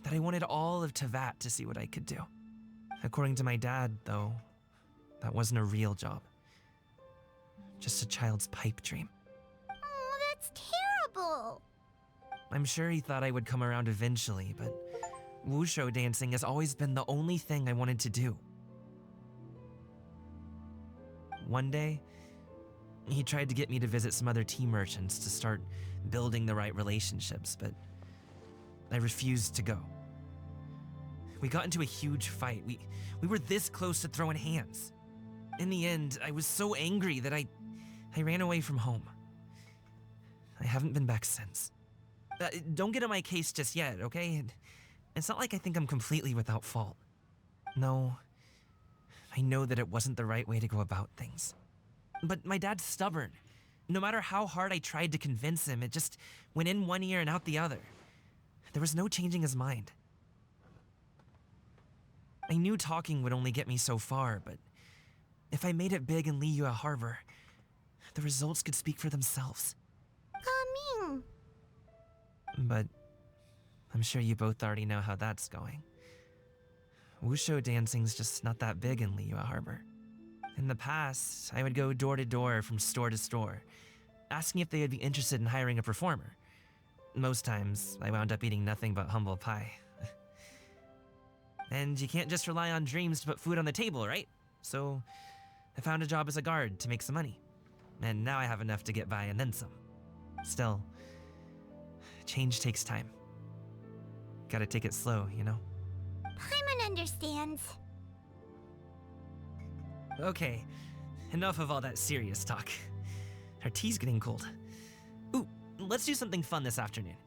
That I wanted all of Tevat to see what I could do. According to my dad, though, that wasn't a real job. Just a child's pipe dream. Oh, that's terrible. I'm sure he thought I would come around eventually, but wushu dancing has always been the only thing I wanted to do. One day, he tried to get me to visit some other tea merchants to start building the right relationships, but I refused to go. We got into a huge fight. We were this close to throwing hands. In the end, I was so angry that I ran away from home. I haven't been back since. Don't get on my case just yet, okay? It's not like I think I'm completely without fault. No, I know that it wasn't the right way to go about things. But my dad's stubborn. No matter how hard I tried to convince him, it just went in one ear and out the other. There was no changing his mind. I knew talking would only get me so far, but if I made it big in Liyue Harbor, the results could speak for themselves. Coming. But I'm sure you both already know how that's going. Wushu dancing's just not that big in Liyue Harbor. In the past, I would go door to door from store to store, asking if they would be interested in hiring a performer. Most times, I wound up eating nothing but humble pie. And you can't just rely on dreams to put food on the table, right? So I found a job as a guard to make some money. And now I have enough to get by and then some. Still, change takes time. Gotta take it slow, you know? Paimon understands. Okay, enough of all that serious talk. Our tea's getting cold. Ooh, let's do something fun this afternoon.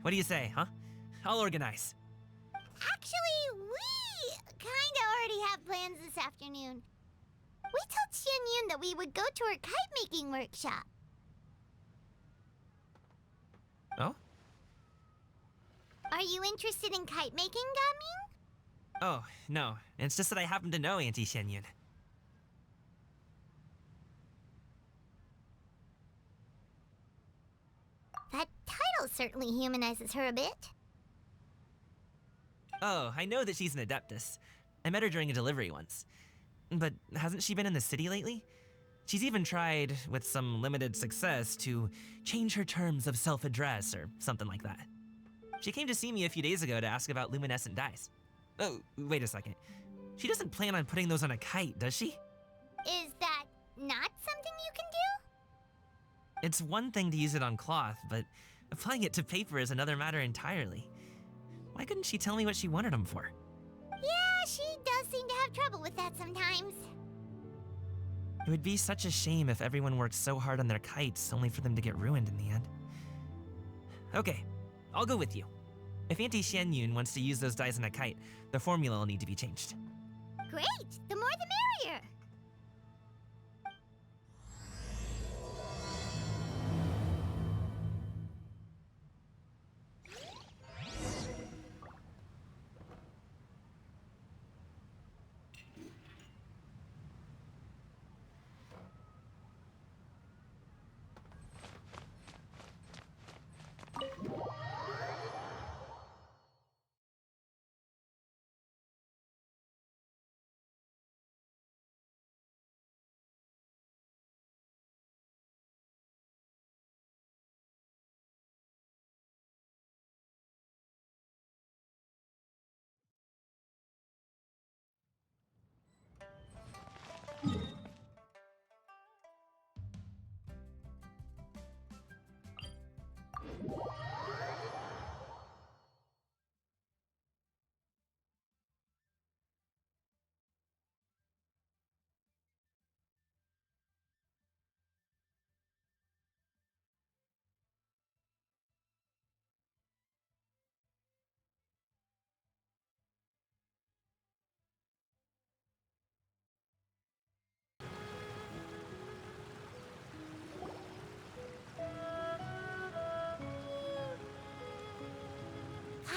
What do you say, huh? I'll organize. Actually, we kinda already have plans this afternoon. We told Xianyun that we would go to her kite-making workshop. Oh? Are you interested in kite-making, Gaming? Oh, no. It's just that I happen to know Auntie Xianyun. That title certainly humanizes her a bit. Oh, I know that she's an Adeptus. I met her during a delivery once. But hasn't she been in the city lately? She's even tried, with some limited success, to change her terms of self-address or something like that. She came to see me a few days ago to ask about luminescent dyes. Oh, wait a second. She doesn't plan on putting those on a kite, does she? Is that not something you can do? It's one thing to use it on cloth, but applying it to paper is another matter entirely. Why couldn't she tell me what she wanted them for? Yeah, she does seem to have trouble with that sometimes. It would be such a shame if everyone worked so hard on their kites only for them to get ruined in the end. Okay, I'll go with you. If Auntie Xianyun wants to use those dyes on a kite, the formula will need to be changed. Great! The more the merrier!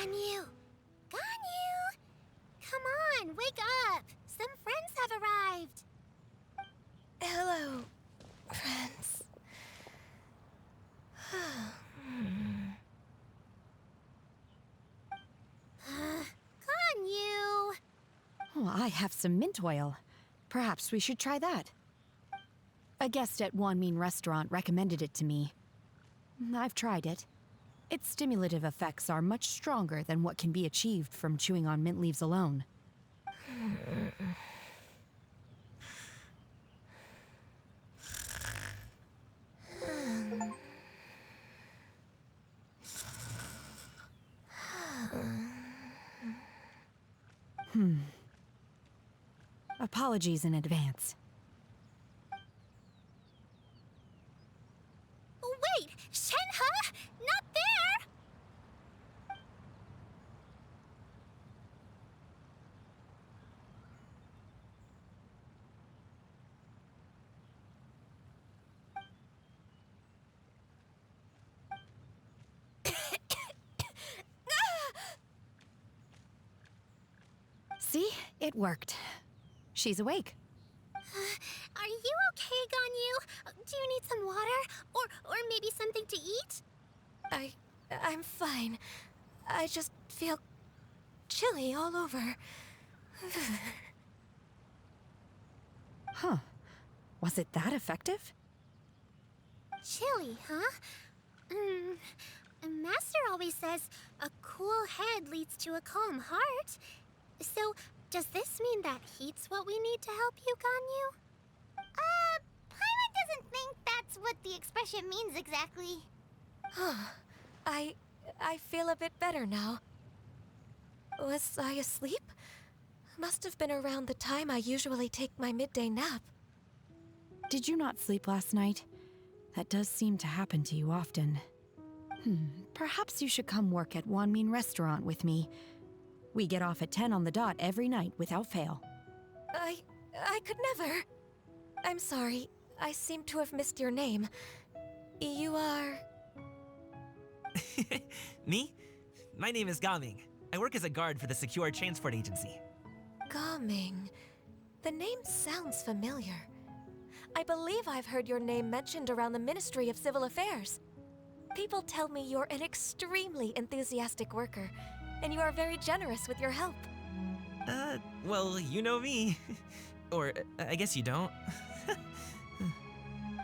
Ganyu! Ganyu! Come on, wake up! Some friends have arrived! Hello, friends. Ganyu! Oh, I have some mint oil. Perhaps we should try that. A guest at Wanmin restaurant recommended it to me. I've tried it. Its stimulative effects are much stronger than what can be achieved from chewing on mint leaves alone. Apologies in advance. Wait! Shenhe? Not there! See? It worked. She's awake. Are you okay, Ganyu? Do you need some water? Or maybe something to eat? I'm fine. I just feel chilly all over. Huh. Was it that effective? Chilly, huh? Master always says a cool head leads to a calm heart. So, does this mean that heat's what we need to help you, Ganyu? Paimon doesn't think that's what the expression means exactly. I feel a bit better now. Was I asleep? Must have been around the time I usually take my midday nap. Did you not sleep last night? That does seem to happen to you often. Perhaps you should come work at Wanmin Restaurant with me. We get off at 10 on the dot every night without fail. I could never. I'm sorry. I seem to have missed your name. You are... Me? My name is Gaming. I work as a guard for the Secure Transport Agency. Gaming. The name sounds familiar. I believe I've heard your name mentioned around the Ministry of Civil Affairs. People tell me you're an extremely enthusiastic worker, and you are very generous with your help. Well, you know me. Or, I guess you don't.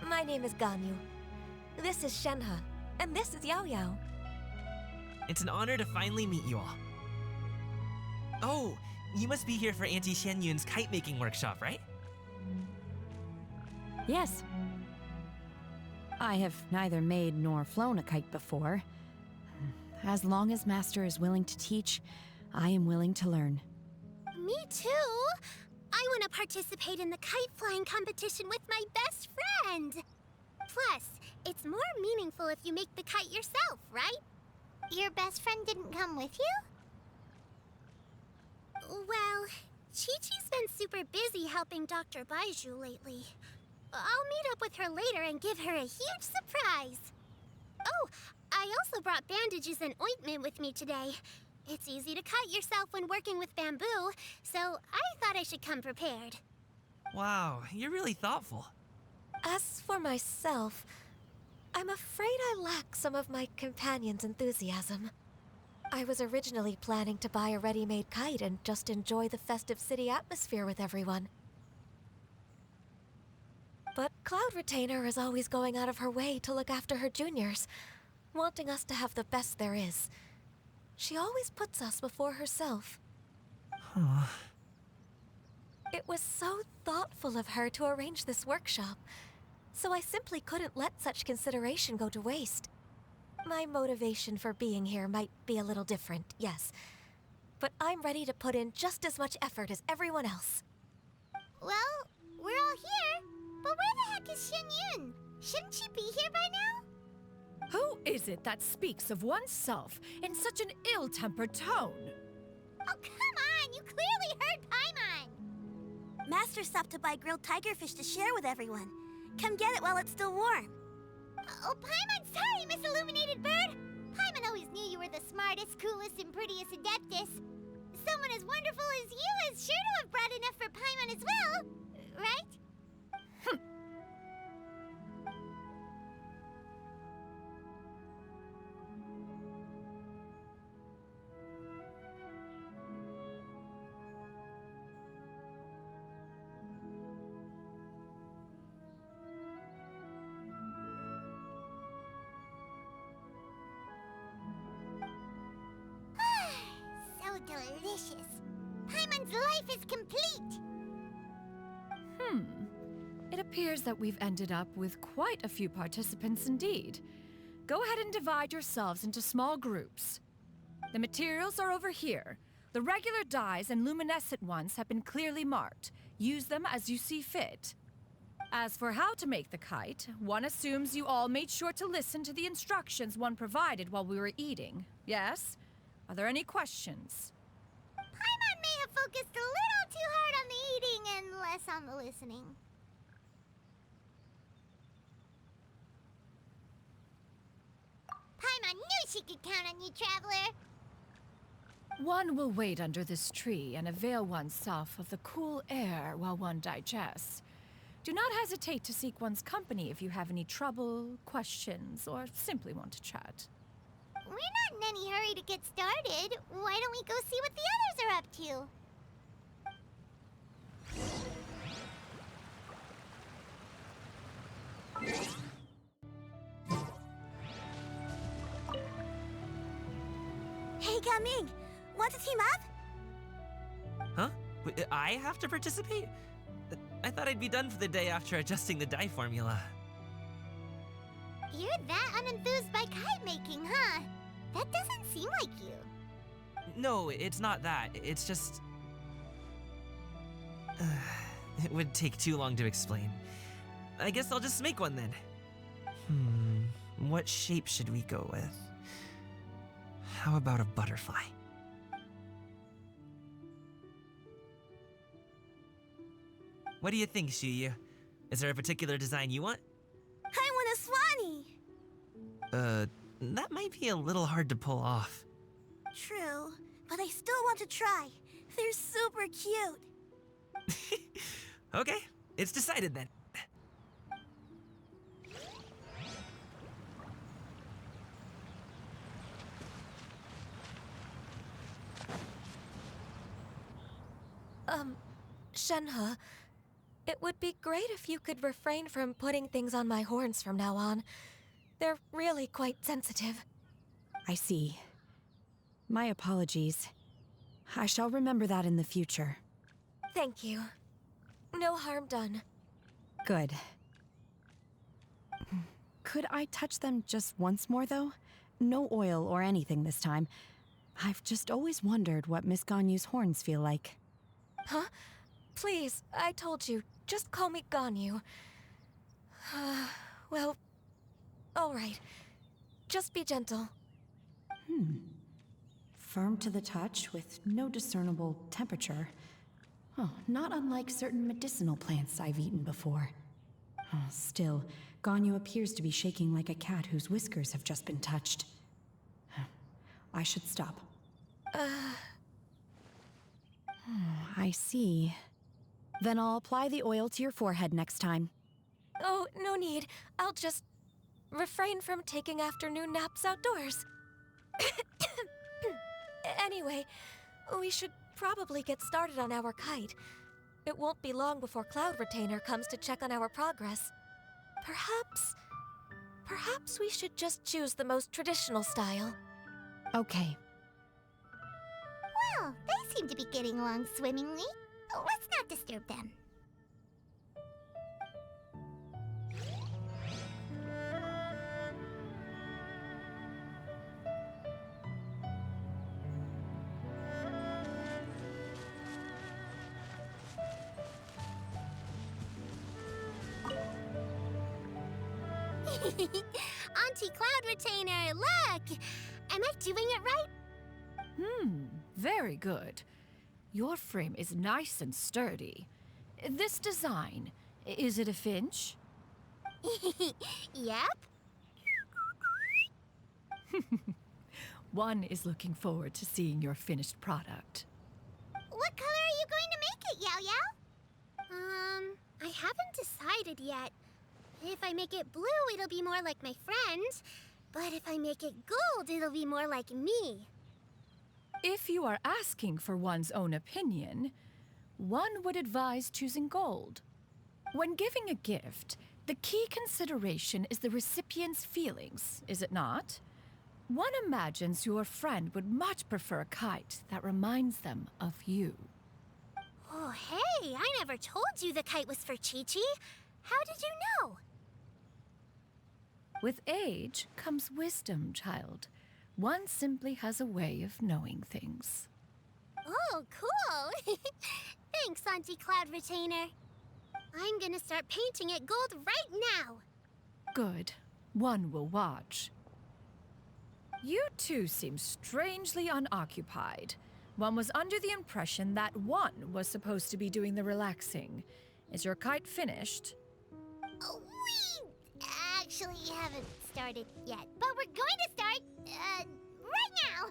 My name is Ganyu. This is Shenhe, and this is Yao Yao. It's an honor to finally meet you all. Oh, you must be here for Auntie Xianyun's kite-making workshop, right? Yes. I have neither made nor flown a kite before. As long as Master is willing to teach, I am willing to learn. Me too. I want to participate in the kite flying competition with my best friend. Plus, it's more meaningful if you make the kite yourself, right? Your best friend didn't come with you? Well, Chi-Chi's been super busy helping Dr. Baizhu lately. I'll meet up with her later and give her a huge surprise. Oh, I also brought bandages and ointment with me today. It's easy to cut yourself when working with bamboo, so I thought I should come prepared. Wow, you're really thoughtful. As for myself, I'm afraid I lack some of my companion's enthusiasm. I was originally planning to buy a ready-made kite and just enjoy the festive city atmosphere with everyone. But Cloud Retainer is always going out of her way to look after her juniors, wanting us to have the best there is. She always puts us before herself. It was so thoughtful of her to arrange this workshop, so I simply couldn't let such consideration go to waste. My motivation for being here might be a little different, yes, but I'm ready to put in just as much effort as everyone else. Well, we're all here, but where the heck is Xianyun? Shouldn't she be here by now? Who is it that speaks of oneself in such an ill-tempered tone? Oh, come on! You clearly heard Paimon! Master stopped to buy grilled tigerfish to share with everyone. Come get it while it's still warm. Oh, Paimon, sorry, Miss Illuminated Bird! Paimon always knew you were the smartest, coolest, and prettiest Adeptus. Someone as wonderful as you is sure to have brought enough for Paimon as well, right? So delicious. Paimon's life is complete. It appears that we've ended up with quite a few participants indeed. Go ahead and divide yourselves into small groups. The materials are over here. The regular dyes and luminescent ones have been clearly marked. Use them as you see fit. As for how to make the kite, one assumes you all made sure to listen to the instructions one provided while we were eating. Yes? Are there any questions? Paimon may have focused a little too hard on the eating and less on the listening. Paimon knew she could count on you, Traveler. One will wait under this tree and avail oneself of the cool air while one digests. Do not hesitate to seek one's company if you have any trouble, questions, or simply want to chat. We're not in any hurry to get started. Why don't we go see what the others are up to? Hey, Gaming! Want to team up? Huh? I have to participate? I thought I'd be done for the day after adjusting the die formula. You're that unenthused by kite making, huh? That doesn't seem like you. No, it's not that. It's just... it would take too long to explain. I guess I'll just make one then. What shape should we go with? How about a butterfly? What do you think, Shuyu? Is there a particular design you want? I want a swanee! That might be a little hard to pull off. True, but I still want to try. They're super cute. Okay, it's decided then. Shenhe, it would be great if you could refrain from putting things on my horns from now on. They're really quite sensitive. I see. My apologies. I shall remember that in the future. Thank you. No harm done. Good. Could I touch them just once more, though? No oil or anything this time. I've just always wondered what Miss Ganyu's horns feel like. Huh? Please, I told you. Just call me Ganyu. Well, all right. Just be gentle. Firm to the touch with no discernible temperature. Oh, not unlike certain medicinal plants I've eaten before. Oh, still, Ganyu appears to be shaking like a cat whose whiskers have just been touched. I should stop. I see. Then I'll apply the oil to your forehead next time. Oh, no need. I'll just refrain from taking afternoon naps outdoors. Anyway, we should probably get started on our kite. It won't be long before Cloud Retainer comes to check on our progress. Perhaps we should just choose the most traditional style. Okay. Well, they seem to be getting along swimmingly. Let's not disturb them. Auntie Cloud Retainer, look! Am I doing it right? Very good. Your frame is nice and sturdy. This design, is it a finch? Yep. One is looking forward to seeing your finished product. What color are you going to make it, Yao Yao? I haven't decided yet. If I make it blue, it'll be more like my friends. But if I make it gold, it'll be more like me. If you are asking for one's own opinion, one would advise choosing gold. When giving a gift, the key consideration is the recipient's feelings, is it not? One imagines your friend would much prefer a kite that reminds them of you. Oh, hey, I never told you the kite was for Chi-Chi. How did you know? With age comes wisdom, child. One simply has a way of knowing things. Oh, cool. Thanks, Auntie Cloud Retainer. I'm gonna start painting it gold right now. Good. One will watch. You two seem strangely unoccupied. One was under the impression that one was supposed to be doing the relaxing. Is your kite finished? Oh, we actually haven't started yet, but we're going to start, right now.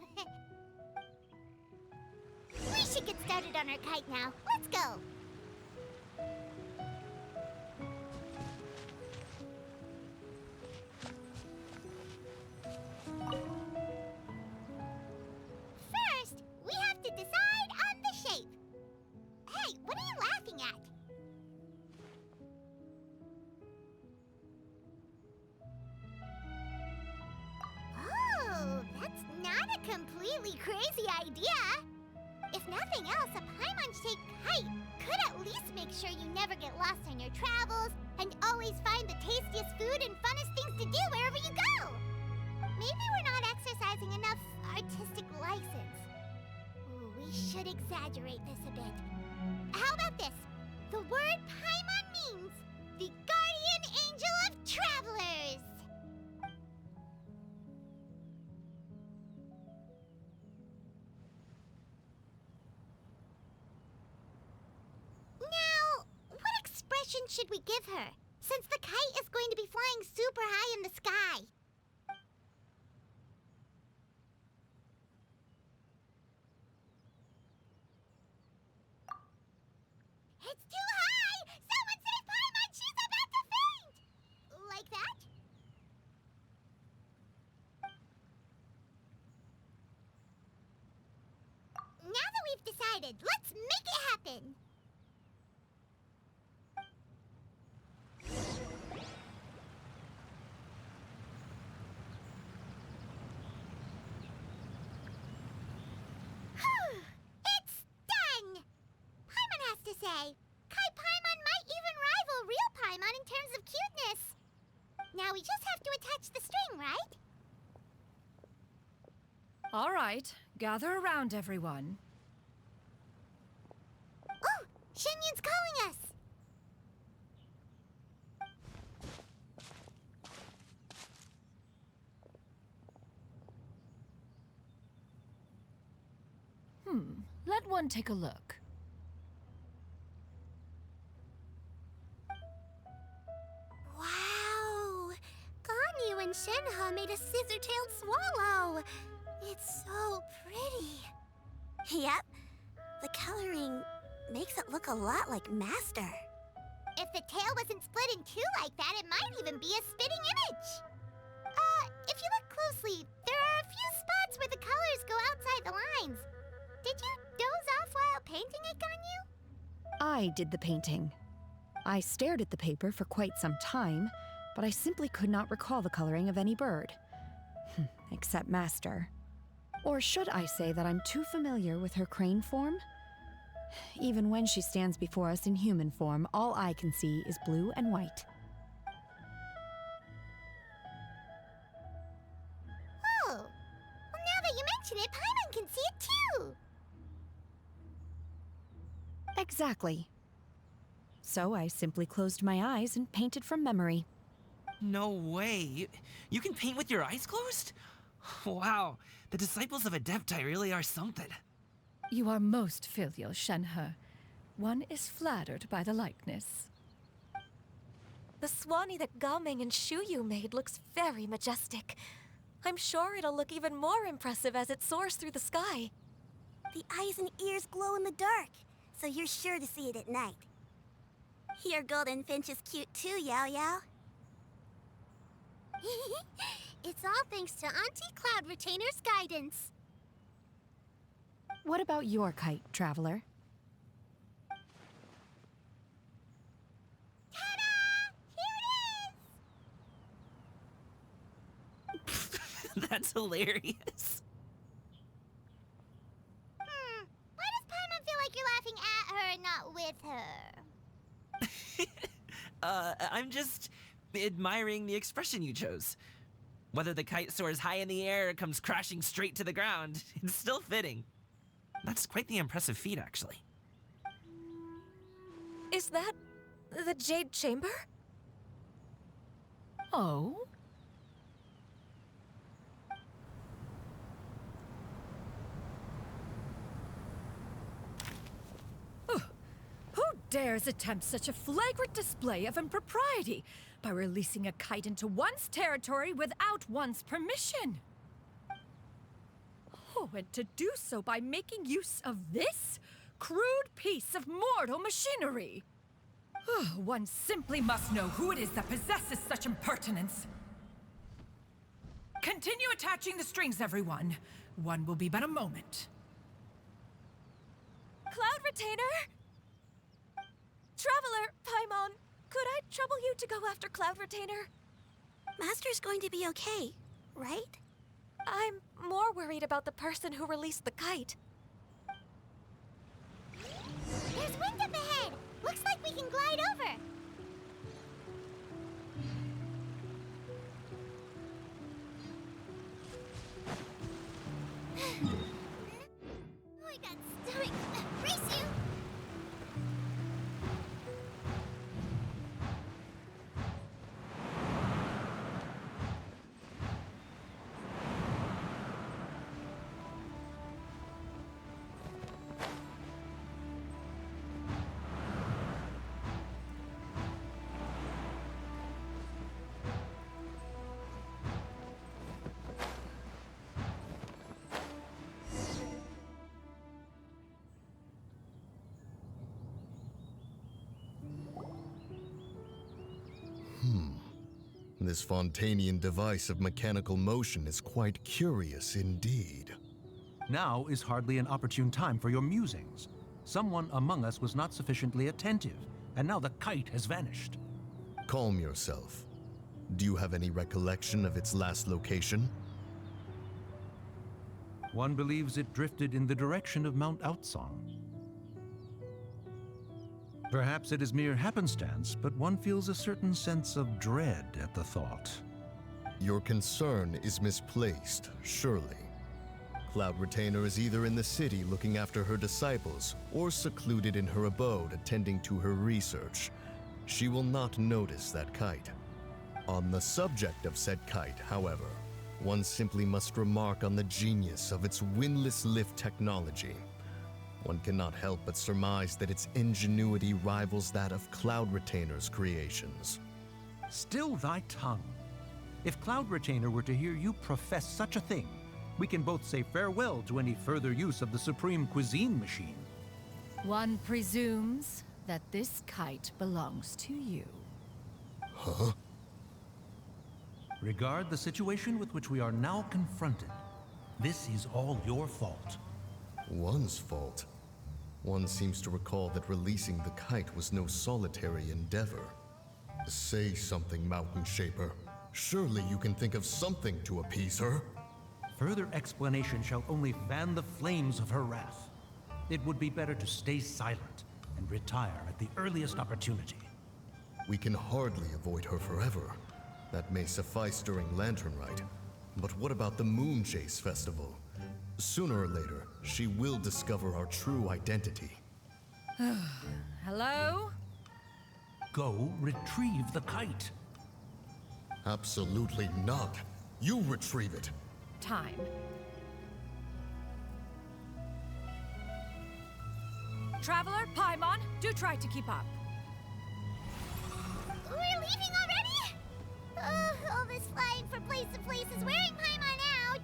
We should get started on our kite now. Let's go. completely crazy idea. If nothing else, a Paimon-shaped kite could at least make sure you never get lost on your travels and always find the tastiest food and funnest things to do wherever you go. Maybe we're not exercising enough artistic license. Ooh, we should exaggerate this a bit. How about this? The word Paimon means the guardian angel of travelers. Now, what expression should we give her, since the kite is going to be flying super high in the sky? It's too high! Someone save Paimon! She's about to faint! Like that? Now that we've decided, let's make it happen! It's done! Paimon has to say, Kai Paimon might even rival real Paimon in terms of cuteness. Now we just have to attach the string, right? All right, gather around, everyone. Oh, Shenyun's calling us! Let one take a look. Wow! Ganyu and Shenhe made a scissor-tailed swallow! It's so pretty. Yep. The coloring makes it look a lot like Master. If the tail wasn't split in two like that, it might even be a spitting image. If you look closely, there are a few spots where the colors go outside the lines. Did you doze off while painting it, Ganyu? I did the painting. I stared at the paper for quite some time, but I simply could not recall the coloring of any bird. Except Master. Or should I say that I'm too familiar with her crane form? Even when she stands before us in human form, all I can see is blue and white. Oh, well, now that you mention it, Paimon can see it too! Exactly. So I simply closed my eyes and painted from memory. No way. You can paint with your eyes closed? Wow, the disciples of Adepti really are something. You are most filial, Shenhe. One is flattered by the likeness. The Swanee that Gaming and Shuyu made looks very majestic. I'm sure it'll look even more impressive as it soars through the sky. The eyes and ears glow in the dark, so you're sure to see it at night. Your golden finch is cute too, Yao Yao. It's all thanks to Auntie Cloud Retainer's guidance. What about your kite, Traveler? Ta-da! Here it is! That's hilarious. Why does Paimon feel like you're laughing at her and not with her? I'm just admiring the expression you chose. Whether the kite soars high in the air or comes crashing straight to the ground, it's still fitting. That's quite the impressive feat, actually. Is that the Jade Chamber? Oh? Who dares attempt such a flagrant display of impropriety by releasing a kite into one's territory without one's permission? Oh, and to do so by making use of this crude piece of mortal machinery. One simply must know who it is that possesses such impertinence. Continue attaching the strings, everyone. One will be but a moment. Cloud Retainer? Traveler, Paimon, could I trouble you to go after Cloud Retainer? Master's going to be okay, right? I'm more worried about the person who released the kite. There's wind up ahead! Looks like we can glide over! Oh, I got stomach. Brace you! This Fontanian device of mechanical motion is quite curious indeed. Now is hardly an opportune time for your musings. Someone among us was not sufficiently attentive, and now the kite has vanished. Calm yourself. Do you have any recollection of its last location? One believes it drifted in the direction of Mount Outsong. Perhaps it is mere happenstance, but one feels a certain sense of dread at the thought. Your concern is misplaced, surely. Cloud Retainer is either in the city looking after her disciples, or secluded in her abode attending to her research. She will not notice that kite. On the subject of said kite, however, one simply must remark on the genius of its windless lift technology. One cannot help but surmise that its ingenuity rivals that of Cloud Retainer's creations. Still thy tongue. If Cloud Retainer were to hear you profess such a thing, we can both say farewell to any further use of the Supreme Cuisine Machine. One presumes that this kite belongs to you. Huh? Regard the situation with which we are now confronted. This is all your fault. One's fault? One seems to recall that releasing the kite was no solitary endeavor. Say something, Mountain Shaper. Surely you can think of something to appease her. Further explanation shall only fan the flames of her wrath. It would be better to stay silent and retire at the earliest opportunity. We can hardly avoid her forever. That may suffice during Lantern Rite. But what about the Moon Chase Festival? Sooner or later, she will discover our true identity. Hello? Go retrieve the kite. Absolutely not. You retrieve it. Time. Traveler, Paimon, do try to keep up. We're leaving already? All this flying from place to place is wearing Paimon out.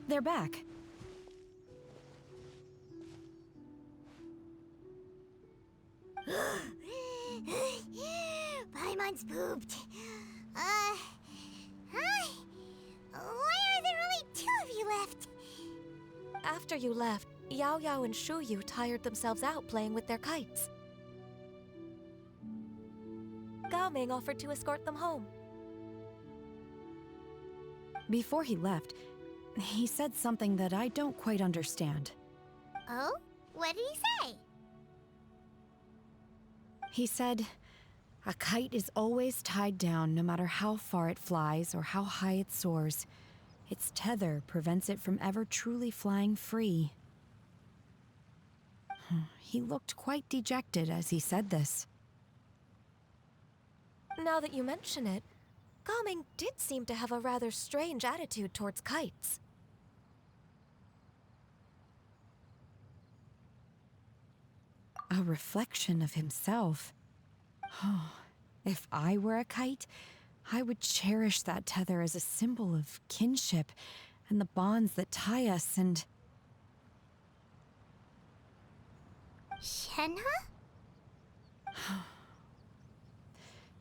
They're back. Paimon's pooped. Hi. Why are there only two of you left? After you left, Yao Yao and Shu Yu tired themselves out playing with their kites. Gao Ming offered to escort them home. Before he left, he said something that I don't quite understand. Oh? What did he say? He said, a kite is always tied down no matter how far it flies or how high it soars. Its tether prevents it from ever truly flying free. He looked quite dejected as he said this. Now that you mention it, Gao Ming did seem to have a rather strange attitude towards kites. A reflection of himself. Oh, if I were a kite, I would cherish that tether as a symbol of kinship and the bonds that tie us and... Shenhe?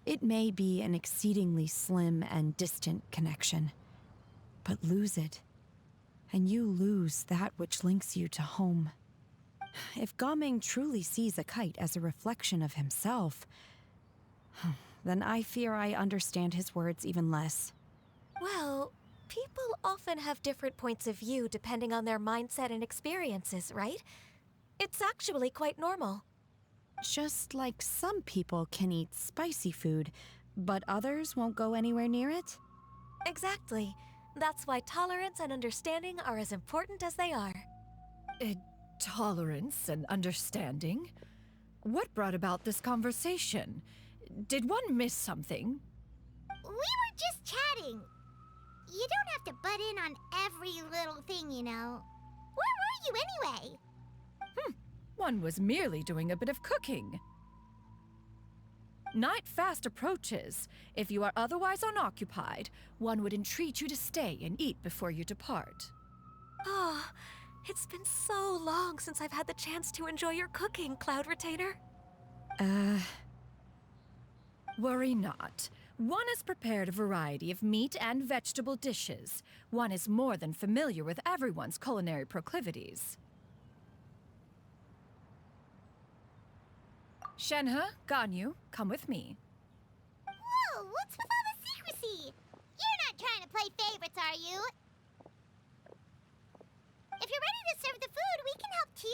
It may be an exceedingly slim and distant connection, but lose it, and you lose that which links you to home. If Gaming truly sees a kite as a reflection of himself, then I fear I understand his words even less. Well, people often have different points of view depending on their mindset and experiences, right? It's actually quite normal. Just like some people can eat spicy food, but others won't go anywhere near it? Exactly. That's why tolerance and understanding are as important as they are. Tolerance and understanding? What brought about this conversation? Did one miss something? We were just chatting. You don't have to butt in on every little thing, you know. Where were you anyway? One was merely doing a bit of cooking. Night fast approaches. If you are otherwise unoccupied, one would entreat you to stay and eat before you depart. Oh, it's been so long since I've had the chance to enjoy your cooking, Cloud Retainer. Worry not. One has prepared a variety of meat and vegetable dishes. One is more than familiar with everyone's culinary proclivities. Shenhe, Ganyu, come with me. Whoa, what's with all the secrecy? You're not trying to play favorites, are you? If you're ready to serve the food, we can help too.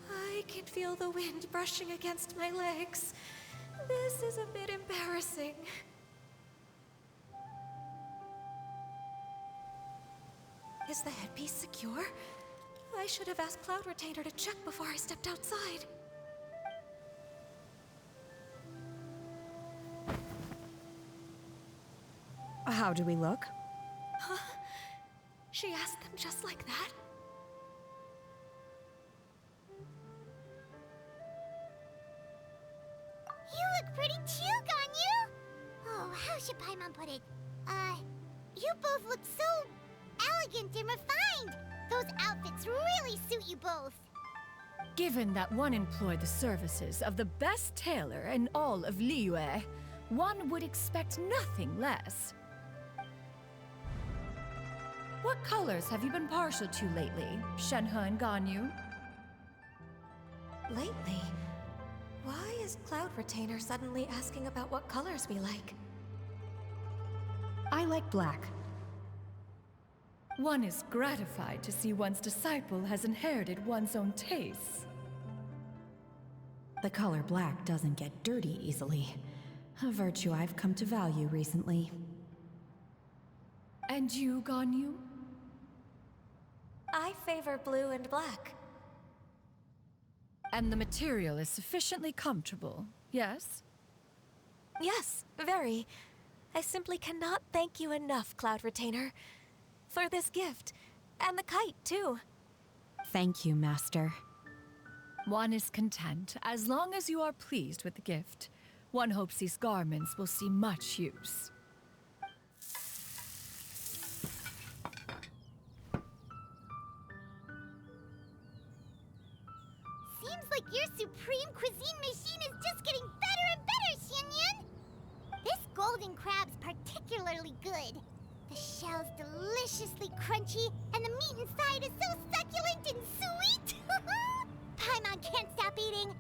I can feel the wind brushing against my legs. This is a bit embarrassing. Is the headpiece secure? I should have asked Cloud Retainer to check before I stepped outside. How do we look? Huh? She asked them just like that? You look pretty too, Ganyu! Oh, how should Paimon put it? You both look so elegant and refined! Those outfits really suit you both. Given that one employed the services of the best tailor in all of Liyue, one would expect nothing less. What colors have you been partial to lately, Shenhe and Ganyu? Lately? Why is Cloud Retainer suddenly asking about what colors we like? I like black. One is gratified to see one's disciple has inherited one's own tastes. The color black doesn't get dirty easily. A virtue I've come to value recently. And you, Ganyu? I favor blue and black. And the material is sufficiently comfortable, yes? Yes, very. I simply cannot thank you enough, Cloud Retainer, for this gift. And the kite, too. Thank you, Master. One is content as long as you are pleased with the gift. One hopes these garments will see much use. Seems like your supreme cuisine machine is just getting better and better, Xinyun! This golden crab's particularly good. The shell's deliciously crunchy, and the meat inside is so succulent and sweet! Paimon can't stop eating.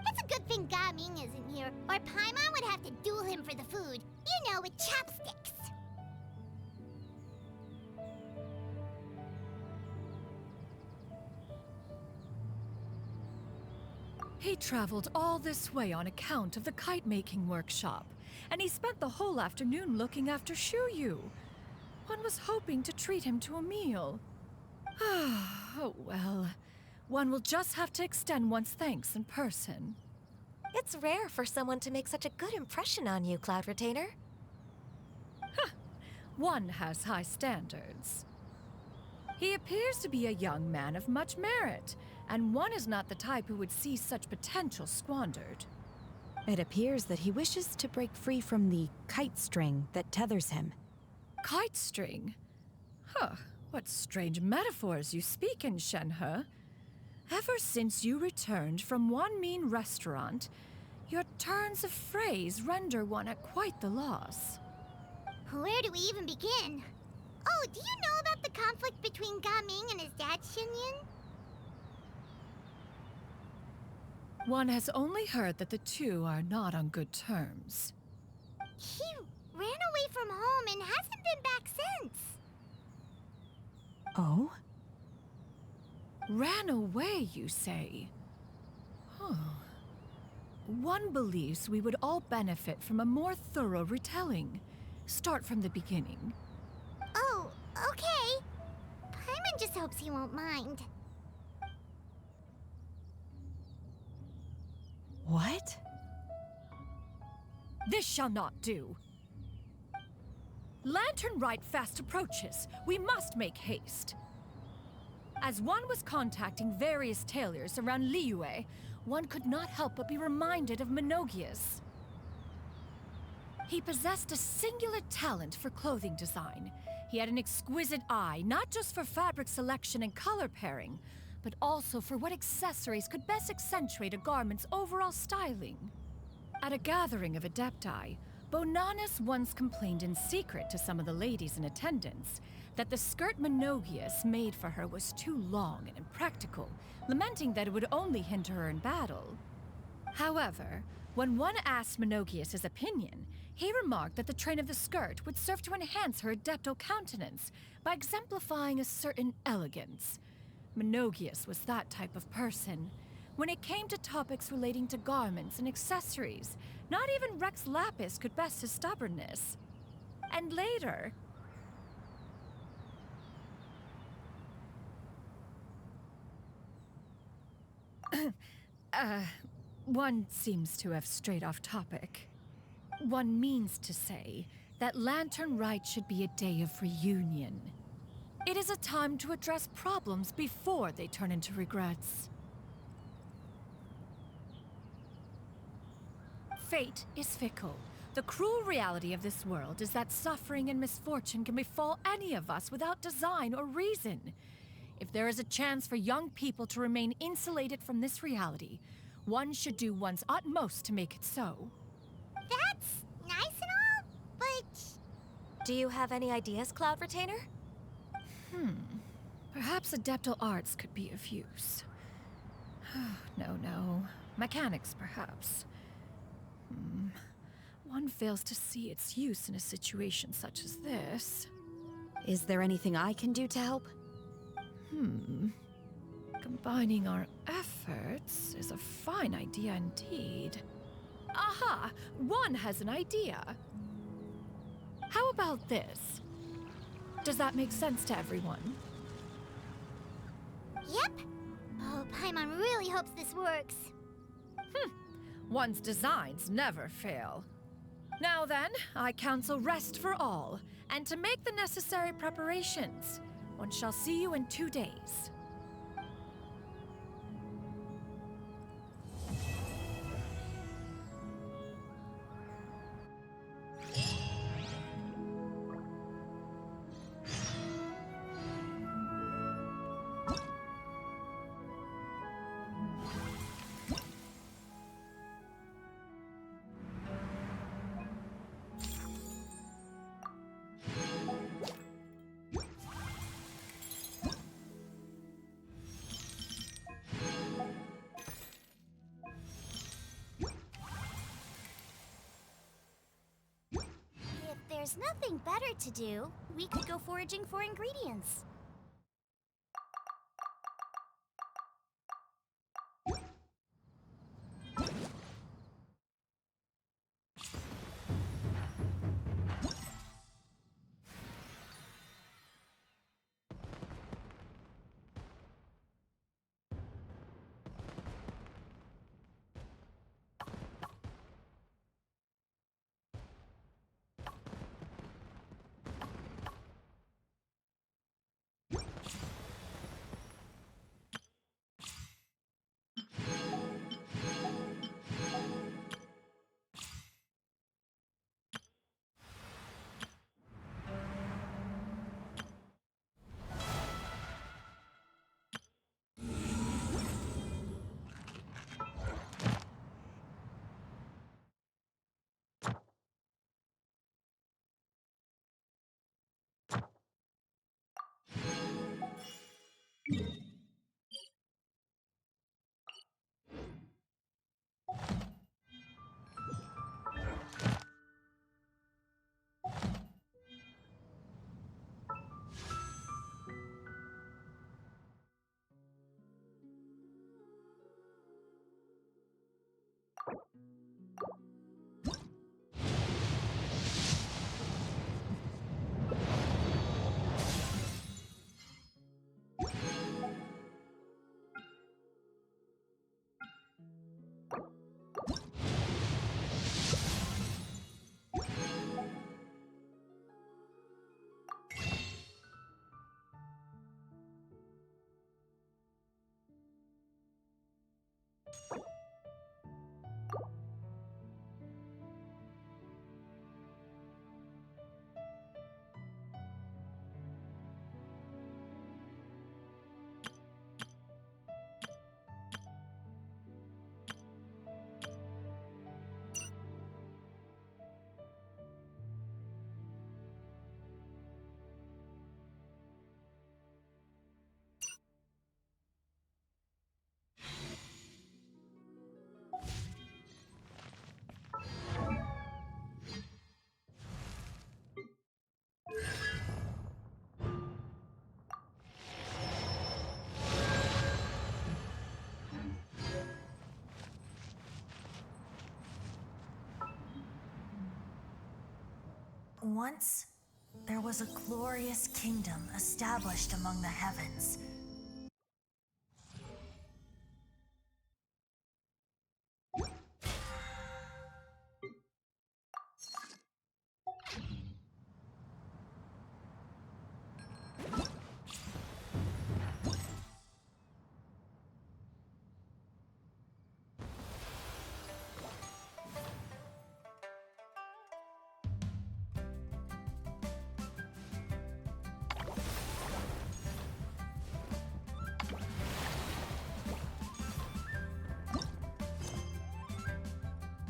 It's a good thing Gaming isn't here, or Paimon would have to duel him for the food. He traveled all this way on account of the kite-making workshop, and he spent the whole afternoon looking after Shuyu. One was hoping to treat him to a meal. Oh well. One will just have to extend one's thanks in person. It's rare for someone to make such a good impression on you, Cloud Retainer. One has high standards. He appears to be a young man of much merit, and one is not the type who would see such potential squandered. It appears that he wishes to break free from the kite string that tethers him. Kite string? Huh, what strange metaphors you speak in, Shenhe. Ever since you returned from one mean restaurant, your turns of phrase render one at quite the loss. Where do we even begin? Oh, do you know about the conflict between Gaming and his dad, Xinyan? One has only heard that the two are not on good terms. He ran away from home and hasn't been back since. Oh? Ran away, you say? Huh. One believes we would all benefit from a more thorough retelling. Start from the beginning. Oh, okay. Paimon just hopes he won't mind. What? This shall not do. Lantern Rite fast approaches. We must make haste. As one was contacting various tailors around Liyue, one could not help but be reminded of Menogias. He possessed a singular talent for clothing design. He had an exquisite eye, not just for fabric selection and color pairing, but also for what accessories could best accentuate a garment's overall styling. At a gathering of Adepti, Bonanis once complained in secret to some of the ladies in attendance that the skirt Menogias made for her was too long and impractical, lamenting that it would only hinder her in battle. However, when one asked Menogias his opinion, he remarked that the train of the skirt would serve to enhance her adepto countenance by exemplifying a certain elegance. Menogias was that type of person. When it came to topics relating to garments and accessories, not even Rex Lapis could best his stubbornness. And later... one seems to have strayed off topic. One means to say that Lantern Rite should be a day of reunion. It is a time to address problems before they turn into regrets. Fate is fickle. The cruel reality of this world is that suffering and misfortune can befall any of us without design or reason. If there is a chance for young people to remain insulated from this reality, one should do one's utmost to make it so. That's nice and all, but... Do you have any ideas, Cloud Retainer? Perhaps adeptal arts could be of use. No. Mechanics, perhaps. One fails to see its use in a situation such as this. Is there anything I can do to help? Combining our efforts is a fine idea indeed. Aha! One has an idea. How about this? Does that make sense to everyone? Yep. Oh, Paimon really hopes this works. One's designs never fail. Now then, I counsel rest for all, and to make the necessary preparations. One shall see you in 2 days. If there's nothing better to do, we could go foraging for ingredients. Once, there was a glorious kingdom established among the heavens.